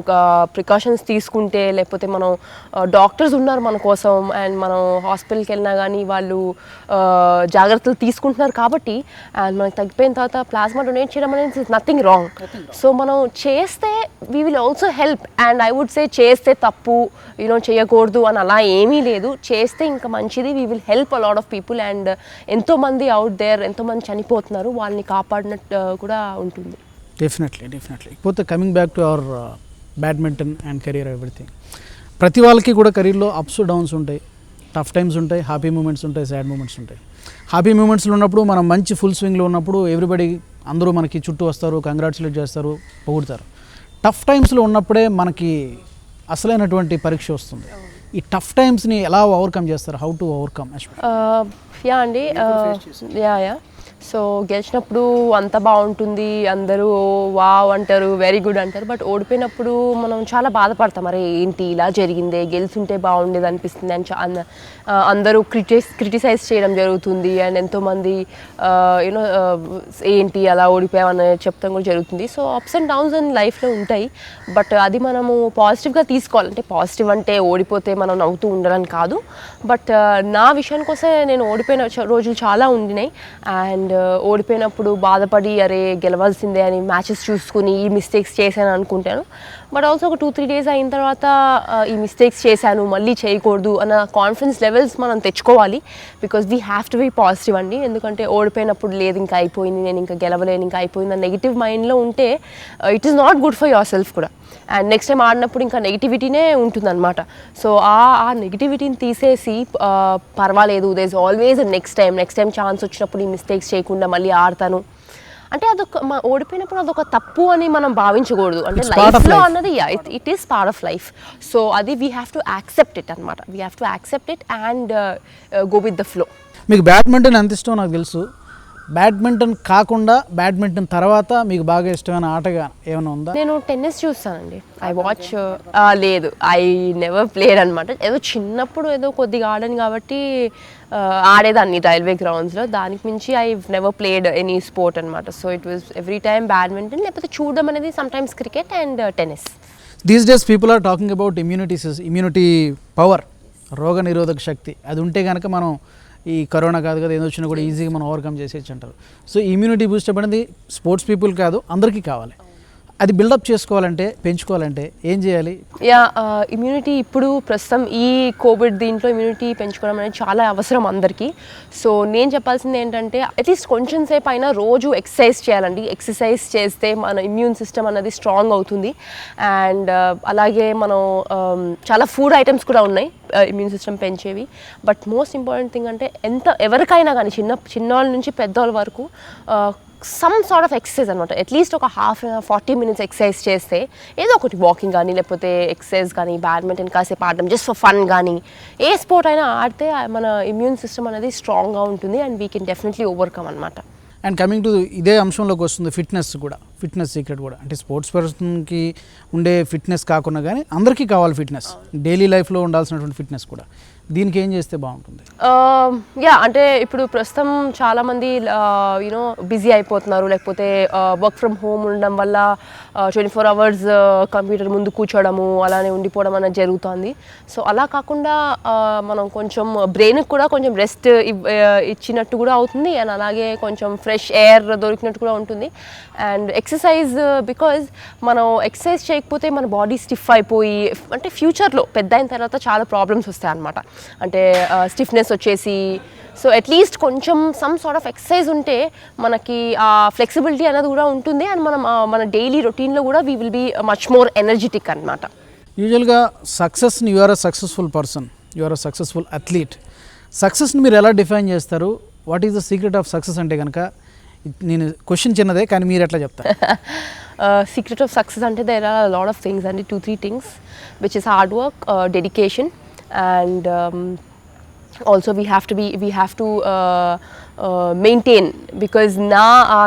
ప్రికాషన్స్ తీసుకుంటే, లేకపోతే మనం డాక్టర్స్ ఉన్నారు మన కోసం అండ్ మనం హాస్పిటల్కి వెళ్ళినా కానీ వాళ్ళు జాగ్రత్తలు తీసుకుంటున్నారు కాబట్టి అండ్ మనకు తగ్గిపోయిన తర్వాత ప్లాస్మా డొనేట్ చేయడం అనేది నథింగ్ రాంగ్. సో మనం చేస్తే we will also help. And I would say చేస్తే తప్పు చేయకూడదు అని అలా ఏమీ లేదు. చేస్తే ఇంకా మంచిది. We will help a lot of people and ఎంతోమంది అవుట్ దేర్ ఎంతోమంది చనిపోతున్నారు, వాళ్ళని కాపాడినట్టు కూడా ఉంటుంది. డెఫినెట్లీ. ఇకపోతే coming back to our badminton and career everything, ప్రతి వాళ్ళకి కూడా కెరీర్లో అప్స్ డౌన్స్ ఉంటాయి, టఫ్ టైమ్స్ ఉంటాయి, హ్యాపీ మూమెంట్స్ ఉంటాయి, సాడ్ మూమెంట్స్ ఉంటాయి. హ్యాపీ మూమెంట్స్లో ఉన్నప్పుడు మనం మంచి ఫుల్ స్వింగ్లో ఉన్నప్పుడు ఎవ్రీబడి అందరూ మనకి చుట్టూ వస్తారు, కంగ్రాచులేట్ చేస్తారు, పొగుడతారు. టఫ్ టైమ్స్లో ఉన్నప్పుడే మనకి అసలైనటువంటి పరీక్ష వస్తుంది. ఈ టఫ్ టైమ్స్ని ఎలా ఓవర్కమ్ చేస్తారు? How to overcome? యా అండి, యా సో గెలిచినప్పుడు అంత బాగుంటుంది, అందరూ వావ్ అంటారు, వెరీ గుడ్ అంటారు. బట్ ఓడిపోయినప్పుడు మనం చాలా బాధపడతాం, అరే ఏంటి ఇలా జరిగిందే, గెలుచుంటే బాగుండేది అనిపిస్తుంది అని అందరూ క్రిటిసైజ్ చేయడం జరుగుతుంది. అండ్ ఎంతోమంది ఏంటి అలా ఓడిపోయామని చెప్తాం కూడా జరుగుతుంది. So ups and downs and లైఫ్లో ఉంటాయి. బట్ అది మనము పాజిటివ్గా తీసుకోవాలంటే, పాజిటివ్ అంటే ఓడిపోతే మనం నవ్వుతూ ఉండాలని కాదు. బట్ నా విషయానికి వస్తే నేను ఓడిపోయిన రోజులు చాలా ఉండినాయి. అండ్ ఓడిపోయినప్పుడు బాధపడి అరే గెలవాల్సిందే అని మ్యాచెస్ చూసుకుని ఈ మిస్టేక్స్ చేశాను అనుకుంటాను. బట్ ఆల్సో ఒక 2-3 డేస్ అయిన తర్వాత ఈ మిస్టేక్స్ చేశాను, మళ్ళీ చేయకూడదు అన్న కాన్ఫిడెన్స్ లెవెల్స్ మనం తెచ్చుకోవాలి. Because we have to be positive అండి. ఎందుకంటే ఓడిపోయినప్పుడు లేదు ఇంకా అయిపోయింది, నేను ఇంకా గెలవలేను, ఇంకా అయిపోయింది అన్న నెగిటివ్ మైండ్లో ఉంటే it is not good for your self కూడా. అండ్ నెక్స్ట్ టైం ఆడినప్పుడు ఇంకా నెగిటివిటీనే ఉంటుందన్నమాట. సో ఆ నెగిటివిటీని తీసేసి పర్వాలేదు, there is always next time chance వచ్చినప్పుడు ఈ మిస్టేక్స్ చేయకుండా మళ్ళీ ఆడతాను అంటే అదొక ఓడిపోయినప్పుడు అదొక తప్పు అని మనం భావించకూడదు. అంటే It's part of లైఫ్లో life. అన్నది it is part of life. So అది we have to accept it అనమాట. We have to accept it and go with the flow. మీకు బ్యాడ్మింటన్ ఎంత ఇష్టమో నాకు తెలుసు. బ్యాడ్మింటన్ కాకుండా బ్యాడ్మింటన్ తర్వాత మీకు బాగా ఇష్టమైన ఆటగా ఏమైనా ఉందా? నేను టెన్నిస్ చూస్తానండి. ఐ వాచ్ లేదు, ఐ నెవర్ ప్లేడ్ అనమాట. ఏదో చిన్నప్పుడు ఏదో కొద్దిగా ఆడాను కాబట్టి ఆడేదాన్ని రైల్వే గ్రౌండ్స్లో. దానికి మించి I never played any sport అనమాట. So it was every time badminton, లేకపోతే చూడడం అనేది sometimes cricket and tennis. These days people are talking about immunity power, రోగ నిరోధక శక్తి. అది ఉంటే కనుక మనం ఈ కరోనా కాదు కదా ఏదో వచ్చినా కూడా ఈజీగా మనం ఓవర్కమ్ చేసేయచ్చు అంటారు. సో ఇమ్యూనిటీ బూస్ట్ అనేది స్పోర్ట్స్ పీపుల్ కాదు, అందరికీ కావాలి. అది బిల్డప్ చేసుకోవాలంటే, పెంచుకోవాలంటే ఏం చేయాలి? ఇమ్యూనిటీ ఇప్పుడు ప్రస్తుతం ఈ కోవిడ్ దీంట్లో ఇమ్యూనిటీ పెంచుకోవడం అనేది చాలా అవసరం అందరికీ. సో నేను చెప్పాల్సింది ఏంటంటే అట్లీస్ట్ కొంచెం సేపు అయినా రోజు ఎక్సర్సైజ్ చేయాలండి. ఎక్సర్సైజ్ చేస్తే మన ఇమ్యూన్ సిస్టమ్ అనేది స్ట్రాంగ్ అవుతుంది. అండ్ అలాగే మనం చాలా ఫుడ్ ఐటమ్స్ కూడా ఉన్నాయి ఇమ్యూన్ సిస్టమ్ పెంచేవి. బట్ మోస్ట్ ఇంపార్టెంట్ థింగ్ అంటే ఎవరికైనా కానీ చిన్నవాళ్ళ నుంచి పెద్దవాళ్ళ వరకు సమ్ సార్ట్ ఆఫ్ ఎక్సర్సైజ్ అనమాట. అట్లీస్ట్ ఒక 40 minutes ఎక్సర్సైజ్ చేస్తే, ఏదో ఒకటి వాకింగ్ కానీ లేకపోతే ఎక్సర్సైజ్ కానీ, బ్యాడ్మింటన్ కాసేపు ఆడడం జస్ట్ ఫర్ ఫన్ కానీ, ఏ స్పోర్ట్ అయినా ఆడితే మన ఇమ్యూన్ సిస్టమ్ అనేది స్ట్రాంగ్గా ఉంటుంది and we can definitely overcome అనమాట. అండ్ కమింగ్ టు ఇదే అంశంలోకి వస్తుంది ఫిట్నెస్ కూడా, ఫిట్నెస్ సీక్రెట్ కూడా. అంటే స్పోర్ట్స్ పర్సన్కి ఉండే ఫిట్నెస్ కాకుండా కానీ అందరికీ కావాలి ఫిట్నెస్, డైలీ లైఫ్లో ఉండాల్సినటువంటి ఫిట్నెస్ కూడా. దీనికి ఏం చేస్తే బాగుంటుంది? అంటే ఇప్పుడు ప్రస్తుతం చాలామంది యూనో బిజీ అయిపోతున్నారు, లేకపోతే వర్క్ ఫ్రమ్ హోమ్ ఉండడం వల్ల 24 hours కంప్యూటర్ ముందు కూర్చోవడము, అలానే ఉండిపోవడం అనేది జరుగుతుంది. సో అలా కాకుండా మనం కొంచెం బ్రెయిన్కి కూడా కొంచెం రెస్ట్ ఇచ్చినట్టు కూడా అవుతుంది. అండ్ అలాగే కొంచెం ఫ్రెష్ ఎయిర్ దొరికినట్టు కూడా ఉంటుంది. అండ్ ఎక్సర్సైజ్, బికాజ్ మనం ఎక్సర్సైజ్ చేయకపోతే మన బాడీ స్టిఫ్ అయిపోయి, అంటే ఫ్యూచర్లో పెద్ద అయిన తర్వాత చాలా ప్రాబ్లమ్స్ వస్తాయి అన్నమాట. అంటే స్టిఫ్నెస్ వచ్చేసి. సో అట్లీస్ట్ కొంచెం సమ్ సార్ట్ ఆఫ్ ఎక్సర్సైజ్ ఉంటే మనకి ఆ ఫ్లెక్సిబిలిటీ అనేది కూడా ఉంటుంది. అండ్ మనం మన డైలీ రొటీన్లో కూడా we will be much more energetic అనమాట. యూజువల్గా సక్సెస్ని, you are a successful person, you are a successful athlete. సక్సెస్ని మీరు ఎలా డిఫైన్ చేస్తారు? What is the secret of success అంటే కనుక, నేను క్వశ్చన్ చిన్నదే కానీ మీరు ఎట్లా చెప్తారు? సీక్రెట్ ఆఫ్ సక్సెస్ అంటే there are lot of things అండి, 2-3 things, which is hard work, dedication, and also we have to maintain, because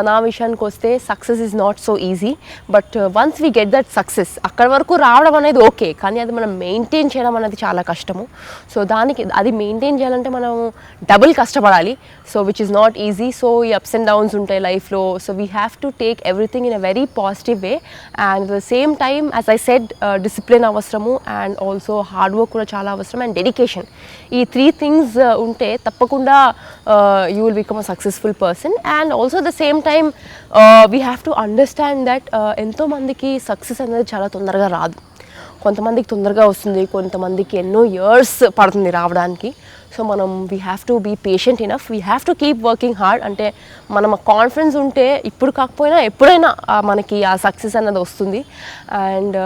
నా విషయానికి వస్తే success is not so easy. But once we get that success, అక్కడ వరకు రావడం అనేది okay, కానీ అది మనం మెయింటైన్ చేయడం అనేది చాలా కష్టము. సో అది మెయింటైన్ చేయాలంటే మనం డబుల్ కష్టపడాలి. So which is not easy. So ఈ అప్స్ అండ్ డౌన్స్ ఉంటాయి లైఫ్లో. So we have to take everything in a very positive way. And at the same time, as I said, discipline అవసరము, and also hard work కూడా చాలా అవసరం, and dedication. ఈ 3 things ఉంటే తప్పకుండా you will become a successful person. And also at the same time we have to understand that ఎంతో మందికి success అనేది చాలా తొందరగా రాదు. కొంతమందికి తొందరగా వస్తుంది, కొంతమందికి ఎన్నో ఇయర్స్ పడుతుంది రావడానికి. సో మనం we have to be patient enough, we have to keep working hard. అంటే మనం కాన్ఫిడెన్స్ ఉంటే ఇప్పుడు కాకపోయినా ఎప్పుడైనా మనకి ఆ సక్సెస్ అన్నది వస్తుంది. అండ్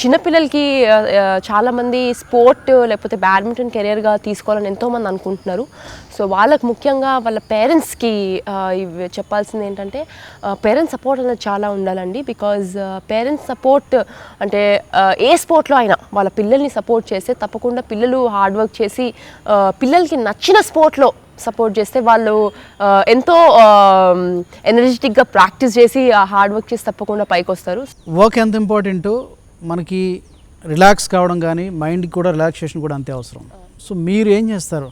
చిన్నపిల్లలకి చాలామంది స్పోర్ట్ లేకపోతే బ్యాడ్మింటన్ కెరియర్గా తీసుకోవాలని ఎంతోమంది అనుకుంటున్నారు. సో వాళ్ళకి ముఖ్యంగా వాళ్ళ పేరెంట్స్కి చెప్పాల్సింది ఏంటంటే, పేరెంట్స్ సపోర్ట్ అనేది చాలా ఉండాలండి. బికాజ్ పేరెంట్స్ సపోర్ట్ అంటే ఏ స్పోర్ట్లో అయినా వాళ్ళ పిల్లల్ని సపోర్ట్ చేస్తే తప్పకుండా పిల్లలు హార్డ్ వర్క్ చేసి పిల్లలకి నచ్చిన స్పోర్ట్లో సపోర్ట్ చేస్తే వాళ్ళు ఎంతో ఎనర్జెటిక్గా ప్రాక్టీస్ చేసి హార్డ్ వర్క్ చేసి తప్పకుండా పైకి వస్తారు. వర్క్ ఎంత ఇంపార్టెంటో మనకి రిలాక్స్ కావడం కానీ మైండ్కి కూడా రిలాక్సేషన్ కూడా అంతే అవసరం. సో మీరు ఏం చేస్తారు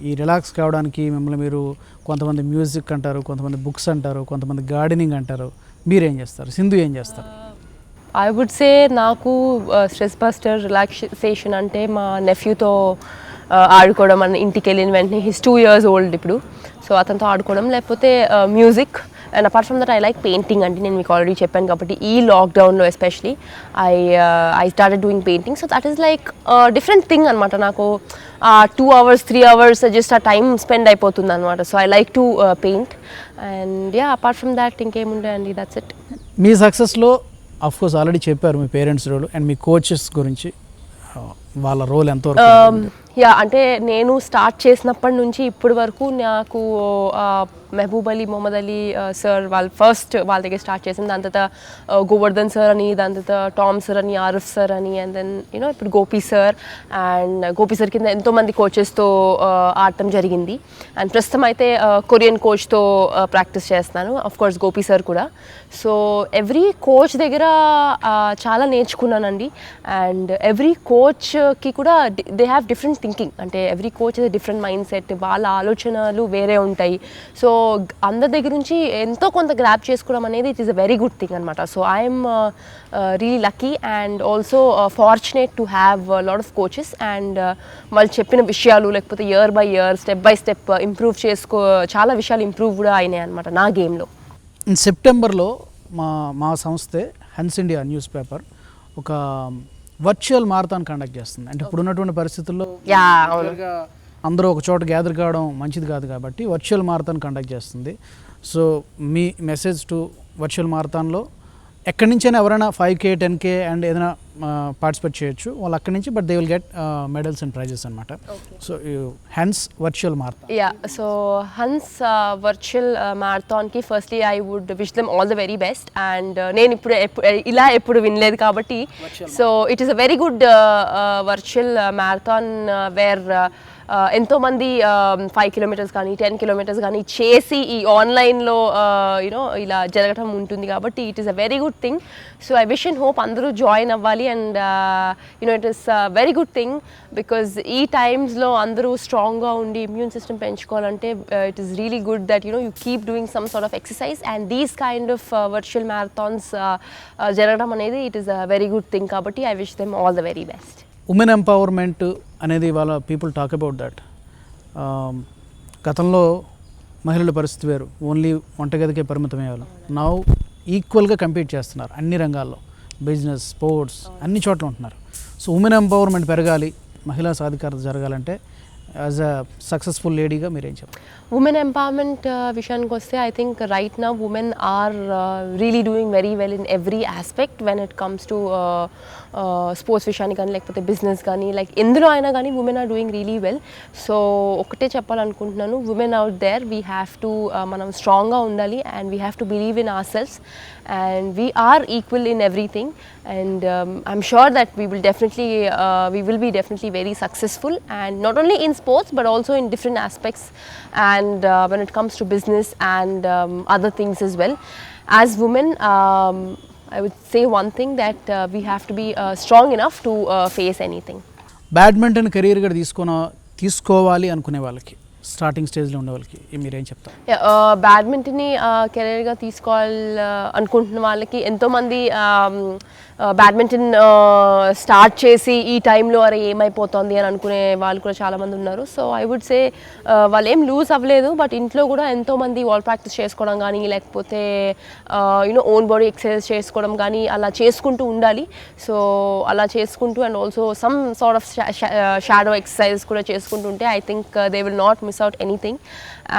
ఈ రిలాక్స్ కావడానికి? మిమ్మల్ని మీరు కొంతమంది మ్యూజిక్ అంటారు, కొంతమంది బుక్స్ అంటారు, కొంతమంది గార్డెనింగ్ అంటారు. మీరేం చేస్తారు? సింధు ఏం చేస్తారు? ఐ వుడ్ సే నాకు స్ట్రెస్ బస్టర్ రిలాక్సేషన్ అంటే మా నెఫ్యూతో ఆడుకోవడం. మన ఇంటికి వెళ్ళిన వెంటనే, హిస్ 2 years old ఇప్పుడు, సో అతనితో ఆడుకోవడం, లేకపోతే music. And apart from that I like painting అండి. నేను మీకు ఆల్రెడీ చెప్పాను కాబట్టి ఈ లాక్డౌన్లో especially I started doing painting. So that is like different thing అనమాట. నాకు 2 hours 3 hours జస్ట్ ఆ టైం స్పెండ్ అయిపోతుంది అనమాట. So I like to paint. And apart from that ఇంకేముండే అండి, దట్స్ ఇట్. మీ సక్సెస్లో అఫ్కోర్స్ ఆల్రెడీ చెప్పారు మీ పేరెంట్స్ రోల్ అండ్ మీ కోచెస్ గురించి, వాళ్ళ రోల్ ఎంతవరకు? యా అంటే నేను స్టార్ట్ చేసినప్పటి నుంచి ఇప్పటి వరకు నాకు మెహబూబ్ అలీ, మొహమ్మద్ అలీ సార్ వాళ్ళు ఫస్ట్ వాళ్ళ దగ్గర స్టార్ట్ చేసింది. దాని తర్వాత గోవర్ధన్ సార్ అని, దాని తర్వాత టామ్ సార్ అని, ఆరిఫ్ సార్ అని, అండ్ దెన్ యూనో ఇప్పుడు Gopi sir. And Gopi sir కింద ఎంతోమంది కోచెస్తో ఆడటం జరిగింది. అండ్ ప్రస్తుతం అయితే కొరియన్ కోచ్తో ప్రాక్టీస్ చేస్తున్నాను, ఆఫ్ కోర్స్ గోపి సార్ కూడా. సో ఎవ్రీ కోచ్ దగ్గర చాలా నేర్చుకున్నానండి. అండ్ ఎవ్రీ కోచ్కి కూడా దే హ్యావ్ డిఫరెంట్ థింకింగ్, అంటే every coach is different mind set, వాళ్ళ ఆలోచనలు వేరే ఉంటాయి. సో అందరి దగ్గర నుంచి ఎంతో కొంత గ్రాప్ చేసుకోవడం అనేది it is a very good thing అనమాట. So I'm really lucky and also fortunate to have lot of coaches. And వాళ్ళు చెప్పిన విషయాలు లేకపోతే year by year step by step improve చాలా విషయాలు ఇంప్రూవ్ కూడా అయినాయి అనమాట నా గేమ్లో. సెప్టెంబర్లో మా సంస్థే హన్స్ ఇండియా న్యూస్ పేపర్ ఒక వర్చువల్ మారథాన్ కండక్ట్ చేస్తుంది. అంటే ఇప్పుడున్నటువంటి పరిస్థితుల్లో అందరూ ఒక చోట గ్యాదర్ కావడం మంచిది కాదు కాబట్టి వర్చువల్ మారథాన్ కండక్ట్ చేస్తుంది. సో మీ మెసేజ్ టు వర్చువల్ మారథాన్లో ఎక్కడి నుంచైనా ఎవరైనా 5K 10K అండ్ ఏదైనా పార్టిసిపేట్ చేయొచ్చు వాళ్ళు అక్కడి నుంచి, but they will get medals and prizes అనమాట. సో హన్స్ వర్చువల్ మారథాన్. యా సో హన్స్ వర్చువల్ మారథాన్కి firstly I would wish them all the very best. And నేను ఇప్పుడు ఇలా ఎప్పుడు వినలేదు కాబట్టి so it is a very good virtual marathon where ఎంతోమంది 5 kilometers కానీ 10 kilometers కానీ చేసి ఈ ఆన్లైన్లో యూనో ఇలా జరగటం ఉంటుంది కాబట్టి it is a very good thing. So I wish and hope అందరూ జాయిన్ అవ్వాలి. And you know it is very good thing because ఈ టైమ్స్లో అందరూ స్ట్రాంగ్గా ఉండి ఇమ్యూన్ సిస్టమ్ పెంచుకోవాలంటే it is really good that you know you keep doing some sort of exercise. And these kind of virtual marathons జరగడం అనేది it is a very good thing కాబట్టి I wish them all the very best. Women empowerment అనేది వాళ్ళ people talk about that. గతంలో మహిళల పరిస్థితి వేరు, only వంటగదికే పరిమితమయ్యేవాళ్ళు. Now ఈక్వల్గా కంపీట్ చేస్తున్నారు అన్ని రంగాల్లో, బిజినెస్, స్పోర్ట్స్ అన్ని చోట్ల ఉంటున్నారు. సో ఉమెన్ ఎంపవర్మెంట్ పెరగాలి, మహిళా సాధికారత జరగాలంటే యాజ్ అ సక్సెస్ఫుల్ లేడీగా మీరేం చెప్తారు? ఉమెన్ ఎంపవర్మెంట్ విషయానికి వస్తే I think right now women are really doing very well in every aspect when it comes to sports విషయానికి కానీ లేకపోతే బిజినెస్ కానీ లైక్ ఎందులో అయినా కానీ women are doing really well. So ఒకటే చెప్పాలనుకుంటున్నాను, women out there we have to మనం స్ట్రాంగ్గా ఉండాలి and we have to believe in our selfs and we are equal in everything. And I'm sure that we will be definitely very successful, and not only in sports but also in different aspects and when it comes to business and other things as well. As women, I would say one thing that we have to be strong enough to face anything. Badminton కెరీర్గా తీసుకోవాలి అనుకునే వాళ్ళకి, starting స్టేజ్లో ఉండే వాళ్ళకి మీరేం చెప్తారు? బ్యాడ్మింటన్ని కెరీర్గా తీసుకోవాలి అనుకుంటున్న వాళ్ళకి ఎంతోమంది బ్యాడ్మింటన్ స్టార్ట్ చేసి ఈ టైంలో అరే ఏమైపోతుంది అని అనుకునే వాళ్ళు కూడా చాలామంది ఉన్నారు. సో ఐ వుడ్ సే వాళ్ళు ఏం లూజ్ అవ్వలేదు, బట్ ఇంట్లో కూడా ఎంతోమంది వాల్ ప్రాక్టీస్ చేసుకోవడం కానీ లేకపోతే యూనో ఓన్ బాడీ ఎక్సర్సైజ్ చేసుకోవడం కానీ అలా చేసుకుంటూ ఉండాలి. సో అలా చేసుకుంటూ and also some sort of shadow exercise కూడా చేసుకుంటూ ఉంటే I think they will not miss out anything.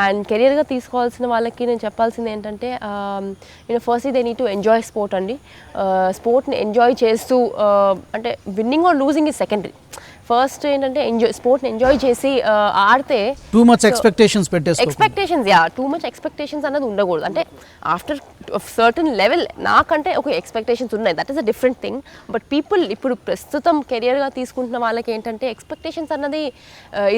And కెరియర్గా తీసుకోవాల్సిన వాళ్ళకి నేను చెప్పాల్సింది ఏంటంటే you know firstly they need to enjoy sport అండి. స్పోర్ట్ని ఎంజాయ్ చేస్తూ అంటే winning or losing is secondary. First ఏంటంటే స్పోర్ట్ని ఎంజాయ్ చేసి ఆడితే too much expectations too much expectations అనేది ఉండకూడదు. అంటే ఆఫ్టర్ సర్టన్ లెవెల్ నాకంటే ఒక ఎక్స్పెక్టేషన్స్ ఉన్నాయి, that is a different thing. But people ఇప్పుడు ప్రస్తుతం కెరియర్గా తీసుకుంటున్న వాళ్ళకి ఏంటంటే ఎక్స్పెక్టేషన్స్ అన్నది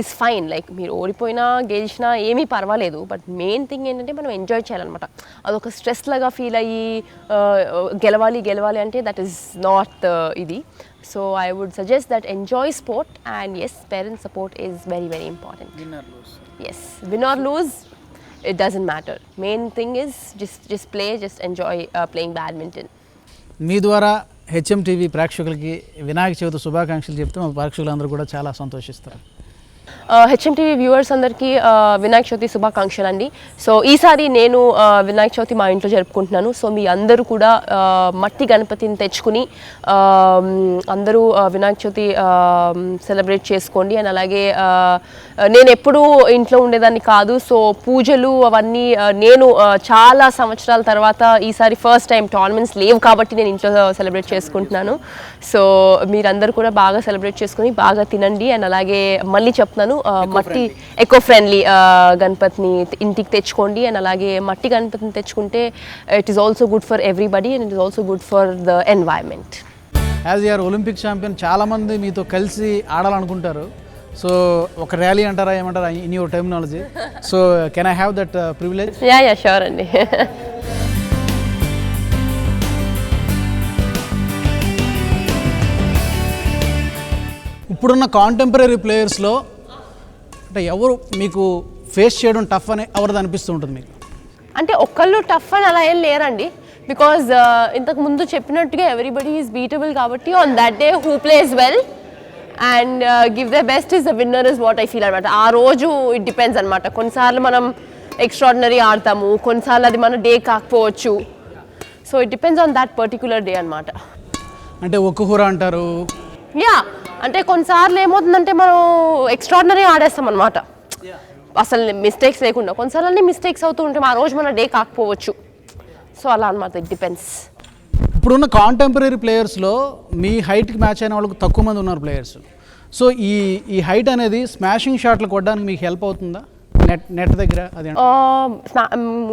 ఈజ్ ఫైన్, లైక్ మీరు ఓడిపోయినా గెలిచినా ఏమీ పర్వాలేదు. బట్ మెయిన్ థింగ్ ఏంటంటే మనం ఎంజాయ్ చేయాలన్నమాట. అదొక స్ట్రెస్ లాగా ఫీల్ అయ్యి గెలవాలి అంటే దట్ ఈస్ నాట్ ఇది. So I would suggest that enjoy sport, and yes, parent support is very very important. Win or lose. Yes, win or lose, it doesn't matter. Main thing is just play, just enjoy playing badminton. మీ ద్వారా HM TV ప్రేక్షకులకి వినాయక చవితి శుభాకాంక్షలు చెప్తే మా ప్రేక్షకులందరూ కూడా చాలా సంతోషిస్తారు. HMTV viewers అందరికీ వినాయక చవితి శుభాకాంక్షలు అండి. సో ఈసారి నేను వినాయక చవితి మా ఇంట్లో జరుపుకుంటున్నాను. సో మీ అందరూ కూడా మట్టి గణపతిని తెచ్చుకుని అందరూ వినాయక చవితి సెలబ్రేట్ చేసుకోండి. అండ్ అలాగే నేను ఎప్పుడూ ఇంట్లో ఉండేదాన్ని కాదు. సో పూజలు అవన్నీ నేను చాలా సంవత్సరాల తర్వాత ఈసారి ఫస్ట్ టైం టోర్నమెంట్స్ లేవు కాబట్టి నేను ఇంట్లో సెలబ్రేట్ చేసుకుంటున్నాను. సో మీరందరూ కూడా బాగా సెలబ్రేట్ చేసుకుని బాగా తినండి. అండ్ అలాగే మళ్ళీ చెప్తున్నాను, మట్టి ఎకో ఫ్రెండ్లీ గణపతిని ఇంటికి తెచ్చుకోండి. అండ్ అలాగే మట్టి గణపతిని తెచ్చుకుంటే it is also good for everybody and it is also good for the environment. As you are Olympic champion, చాలామంది మీతో కలిసి ఆడాలనుకుంటారు. సో ఒక ర్యాలీ అంటారా ఏమంటారా in your terminology? So can I have that privilege? Yeah sure అండి. ఇప్పుడున్న contemporary ప్లేయర్స్లో అంటే ఎవరు మీకు ఫేస్ చేయడం టఫ్ అని ఎవరిది అనిపిస్తూ ఉంటుంది మీకు? అంటే ఒక్కళ్ళు టఫ్ అని అలా ఏం లేరండి. బికాజ్ ఇంతకు ముందు చెప్పినట్టుగా ఎవ్రీబడి ఈజ్ బీటబుల్ కాబట్టి on that day who place well and give the best is the winner is what I feel అనమాట. ఆ రోజు ఇట్ డిపెండ్స్ అనమాట. కొన్నిసార్లు మనం ఎక్స్ట్రాడినరీ ఆడతాము, కొన్నిసార్లు అది మన డే కాకపోవచ్చు. So it depends on that particular day అనమాట. అంటే ఒక్కహూర అంటారు. యా, అంటే కొన్నిసార్లు ఏమవుతుందంటే మనం ఎక్స్ట్రాడినరీ ఆడేస్తాం అనమాట, అసలు మిస్టేక్స్ లేకుండా. కొన్నిసార్లు అన్ని మిస్టేక్స్ అవుతూ ఉంటాం, ఆ రోజు మన డే కాకపోవచ్చు. సో అలా అనమాట, ఇట్ డిపెండ్స్. ఇప్పుడున్న కాంటెంపరీ ప్లేయర్స్లో మీ హైట్కి మ్యాచ్ అయిన వాళ్ళకి తక్కువ మంది ఉన్నారు ప్లేయర్స్. సో ఈ హైట్ అనేది స్మాషింగ్ షాట్లు కొట్టడానికి మీకు హెల్ప్ అవుతుందా నెట్ దగ్గర? అది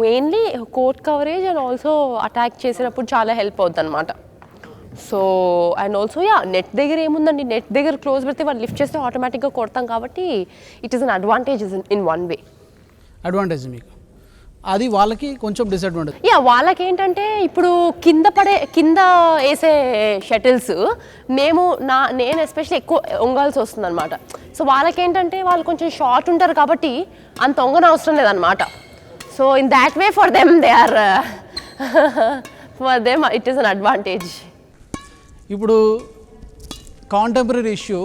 mainly court coverage and also attack చేసేటప్పుడు చాలా హెల్ప్ అవుతుంది అనమాట. సో అండ్ ఆల్సో నెట్ దగ్గర ఏముందండి, నెట్ దగ్గర క్లోజ్ పెడితే వాళ్ళు లిఫ్ట్ చేస్తే ఆటోమేటిక్గా కొడతాం కాబట్టి it is an advantage in one way. Advantage మీకు, అది వాళ్ళకి కొంచెం డిసడ్వాంటేజ్. వాళ్ళకి ఏంటంటే ఇప్పుడు కింద వేసే షటిల్స్ నేను ఎస్పెషల్లీ ఎక్కువ వంగాల్సి వస్తుంది అనమాట. సో వాళ్ళకి ఏంటంటే వాళ్ళు కొంచెం షార్ట్ ఉంటారు కాబట్టి అంత వంగన అవసరం లేదనమాట. So in that way for them it is an advantage. ఇప్పుడు కాంటెంపరీ ఇష్యూ,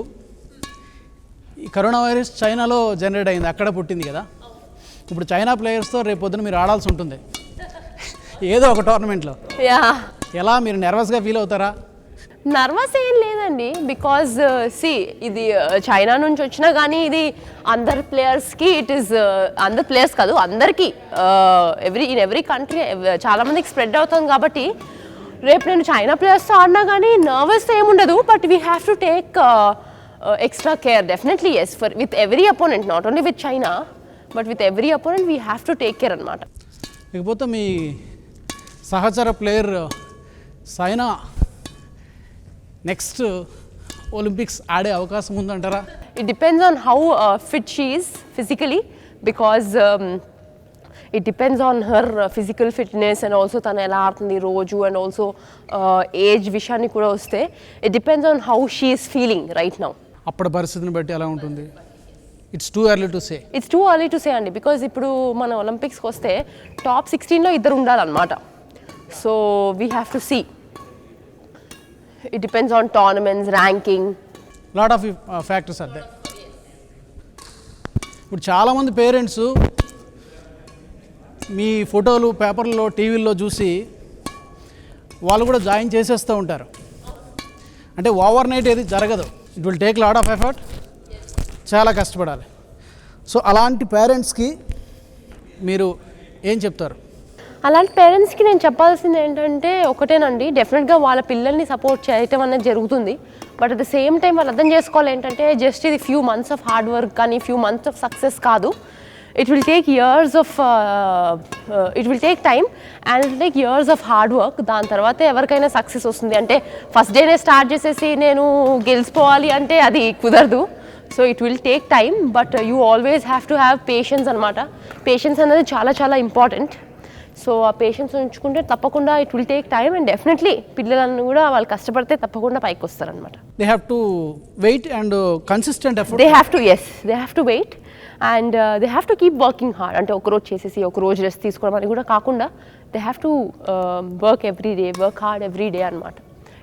ఈ కరోనా వైరస్ చైనాలో జనరేట్ అయింది, అక్కడ పుట్టింది కదా. ఇప్పుడు చైనా ప్లేయర్స్తో రేపు పొద్దున మీరు ఆడాల్సి ఉంటుంది ఏదో ఒక టోర్నమెంట్లో. ఎలా మీరు నర్వస్గా ఫీల్ అవుతారా? నర్వస్ ఏం లేదండి, బికాజ్ ఇది చైనా నుంచి వచ్చినా కానీ ఇది అందరు ప్లేయర్స్కి ఇట్ ఈస్ అందరు ప్లేయర్స్ కాదు అందరికీ ఇన్ ఎవ్రీ కంట్రీ చాలామందికి స్ప్రెడ్ అవుతుంది కాబట్టి రేపు నేను చైనా ప్లేయర్స్తో ఆడినా కానీ నర్వస్ ఏముండదు. But we have to take extra care definitely. Yes, for with every opponent, not only with China but with every opponent we have to take care అనమాట. లేకపోతే మీ సహచర ప్లేయర్ సైనా నెక్స్ట్ ఒలింపిక్స్ ఆడే అవకాశం ఉందంటారా? It depends on how fit she is physically, because it depends on her physical fitness and also tana ela aartundi roju and also age vishani kuda vaste it depends on how she is feeling right now. appada paristhitini batti ela untundi? It's too early to say andi, because ippudu mana Olympics ki vaste top 16 lo iddaru undali annamata. So we have to see, it depends on tournaments, ranking, lot of factors are there. ఇప్పుడు చాలా మంది parents మీ ఫోటోలు పేపర్లో టీవీల్లో చూసి వాళ్ళు కూడా join చేసేస్తూ ఉంటారు. అంటే ఓవర్ నైట్ ఏది జరగదు, it will take lot of effort, చాలా కష్టపడాలి. సో అలాంటి పేరెంట్స్కి మీరు ఏం చెప్తారు? అలాంటి పేరెంట్స్కి నేను చెప్పాల్సింది ఏంటంటే ఒకటేనండి, డెఫినెట్గా వాళ్ళ పిల్లల్ని సపోర్ట్ చేయటం అనేది జరుగుతుంది. But at the same time వాళ్ళు అర్థం చేసుకోవాలి ఏంటంటే జస్ట్ ఇది few months of hard work కానీ ఫ్యూ మంత్స్ ఆఫ్ సక్సెస్ కాదు. It will take years of it will take time and it will take years of hard work. దాని తర్వాత ఎవరికైనా సక్సెస్ వస్తుంది. అంటే ఫస్ట్ డేనే స్టార్ట్ చేసేసి నేను గెలిచిపోవాలి అంటే అది కుదరదు. So it will take time, but you always have to have patience అనమాట. పేషెన్స్ అనేది చాలా చాలా ఇంపార్టెంట్. సో ఆ పేషెన్స్ ఉంచుకుంటే తప్పకుండా it will take time and definitely పిల్లలను కూడా వాళ్ళు కష్టపడితే తప్పకుండా పైకి వస్తారనమాట. They have to wait and consistent effort. They have to wait and they have to keep working hard. అంటే ఒకరోజు చేసేసి ఒకరోజు రెస్ట్ తీసుకోవడం అని కూడా కాకుండా they have to work every day, work hard every day అనమాట.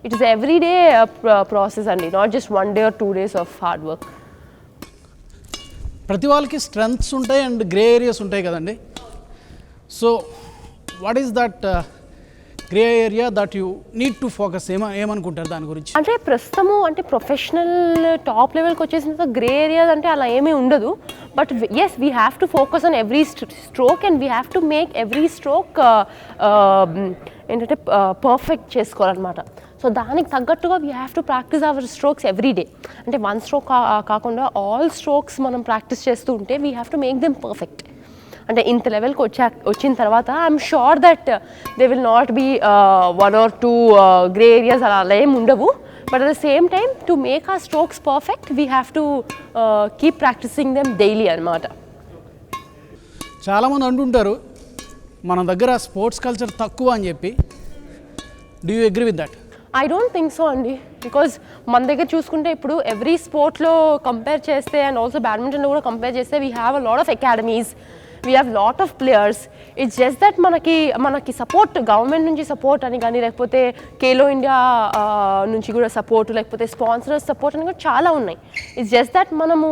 It is every day process అండి, not just 1 day or 2 days of hard work. ప్రతి వాళ్ళకి స్ట్రెంగ్త్స్ ఉంటాయి అండ్ గ్రే ఏరియాస్ ఉంటాయి కదండి. So what is that grey area that you need to focus ఏమనుకుంటారు దాని గురించి? అంటే ప్రస్తుతము అంటే ప్రొఫెషనల్ టాప్ లెవెల్కి వచ్చేసిన తర్వాత గ్రే ఏరియాస్ అంటే అలా ఏమీ ఉండదు. But as we have to focus on every stroke and we have to make every stroke ఏంటంటే పర్ఫెక్ట్ చేసుకోవాలన్నమాట. సో దానికి తగ్గట్టుగా we have to practice our strokes every day. అంటే వన్ స్ట్రోక్ కాకుండా ఆల్ స్ట్రోక్స్ మనం ప్రాక్టీస్ చేస్తూ ఉంటే we have to make them perfect. అంటే ఇంత లెవెల్కి వచ్చిన తర్వాత I'm sure that they will not be 1 or 2 grey areas అలా ఏమి ఉండవు. But at the same time to make uh strokes perfect we have to keep practising them daily అనమాట. చాలామంది అంటుంటారు మన దగ్గర స్పోర్ట్స్ కల్చర్ తక్కువ అని చెప్పి. Do you agree with that? I don't think so అండి. బికాజ్ మన దగ్గర చూసుకుంటే ఇప్పుడు ఎవ్రీ స్పోర్ట్లో కంపేర్ చేస్తే అండ్ ఆల్సో బ్యాడ్మింటన్లో కూడా కంపేర్ చేస్తే we have a lot of academies, we have lot of players. It's just that మనకి సపోర్ట్ గవర్నమెంట్ నుంచి సపోర్ట్ అని కానీ లేకపోతే ఖేలో ఇండియా నుంచి కూడా సపోర్ట్ లేకపోతే స్పాన్సర్స్ సపోర్ట్ అని కూడా చాలా ఉన్నాయి. ఇట్స్ జస్ట్ దట్ మనము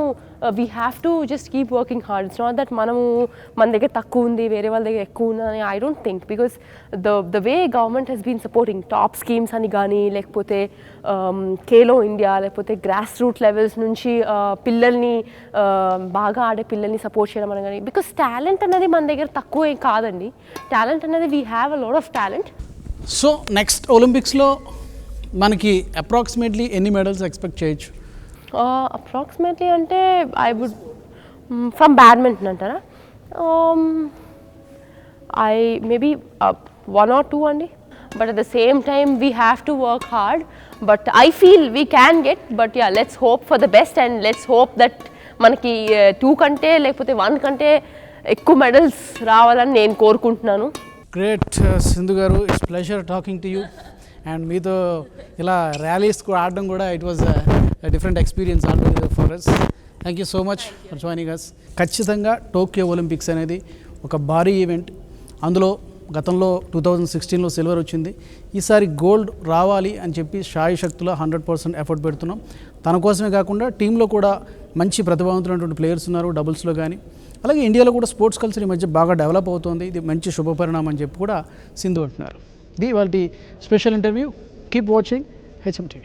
we have to just keep working hard. It's not that మన దగ్గర తక్కువ ఉంది వేరే వాళ్ళ దగ్గర ఎక్కువ ఉందని I don't think. Because the way government has been supporting top schemes అని కానీ లేకపోతే ఖేలో ఇండియా లేకపోతే గ్రాస్ రూట్ లెవెల్స్ నుంచి పిల్లల్ని బాగా ఆడే పిల్లల్ని సపోర్ట్ చేయడం అని కానీ. బికాస్ టాలెంట్ అనేది మన దగ్గర తక్కువ ఏం కాదండి. టాలెంట్ అనేది we have a lot of talent. So next ఒలింపిక్స్లో మనకి అప్రాక్సిమేట్లీ ఎన్ని మెడల్స్ ఎక్స్పెక్ట్ చేయొచ్చు? అప్రాక్సిమేట్లీ అంటే ఐ వుడ్ ఫ్రమ్ బ్యాడ్మింటన్ అంటారా, ఐ మేబీ 1 or 2 అండి. But at the same time we have to work hard. But I feel we can get. But yeah let's hope for the best and let's hope that మనకి 2 కంటే లేకపోతే 1 కంటే ఎక్కువ medals రావాలని నేను కోరుకుంటున్నాను. Great Sindhu garu, it's pleasure talking to you. And మీతో ఇలా ర్యాలీస్ కూడా ఆడడం కూడా it was different experience already for us. Thank you so much for joining us. ఖచ్చితంగా టోక్యో ఒలింపిక్స్ అనేది ఒక భారీ ఈవెంట్. అందులో గతంలో 2016లో సిల్వర్ వచ్చింది. ఈసారి గోల్డ్ రావాలి అని చెప్పి శాయి శక్తిలో 100% ఎఫర్ట్ పెడుతున్నాం. తన కోసమే కాకుండా టీంలో కూడా మంచి ప్రతిభావంతులైనటువంటి ప్లేయర్స్ ఉన్నారు డబుల్స్లో కానీ. అలాగే ఇండియాలో కూడా స్పోర్ట్స్ కల్చర్ ఈ మధ్య బాగా డెవలప్ అవుతుంది. ఇది మంచి శుభపరిణామం అని చెప్పి కూడా సింధు అంటున్నారు. ఇది వాళ్ళ special interview. Keep watching HM TV.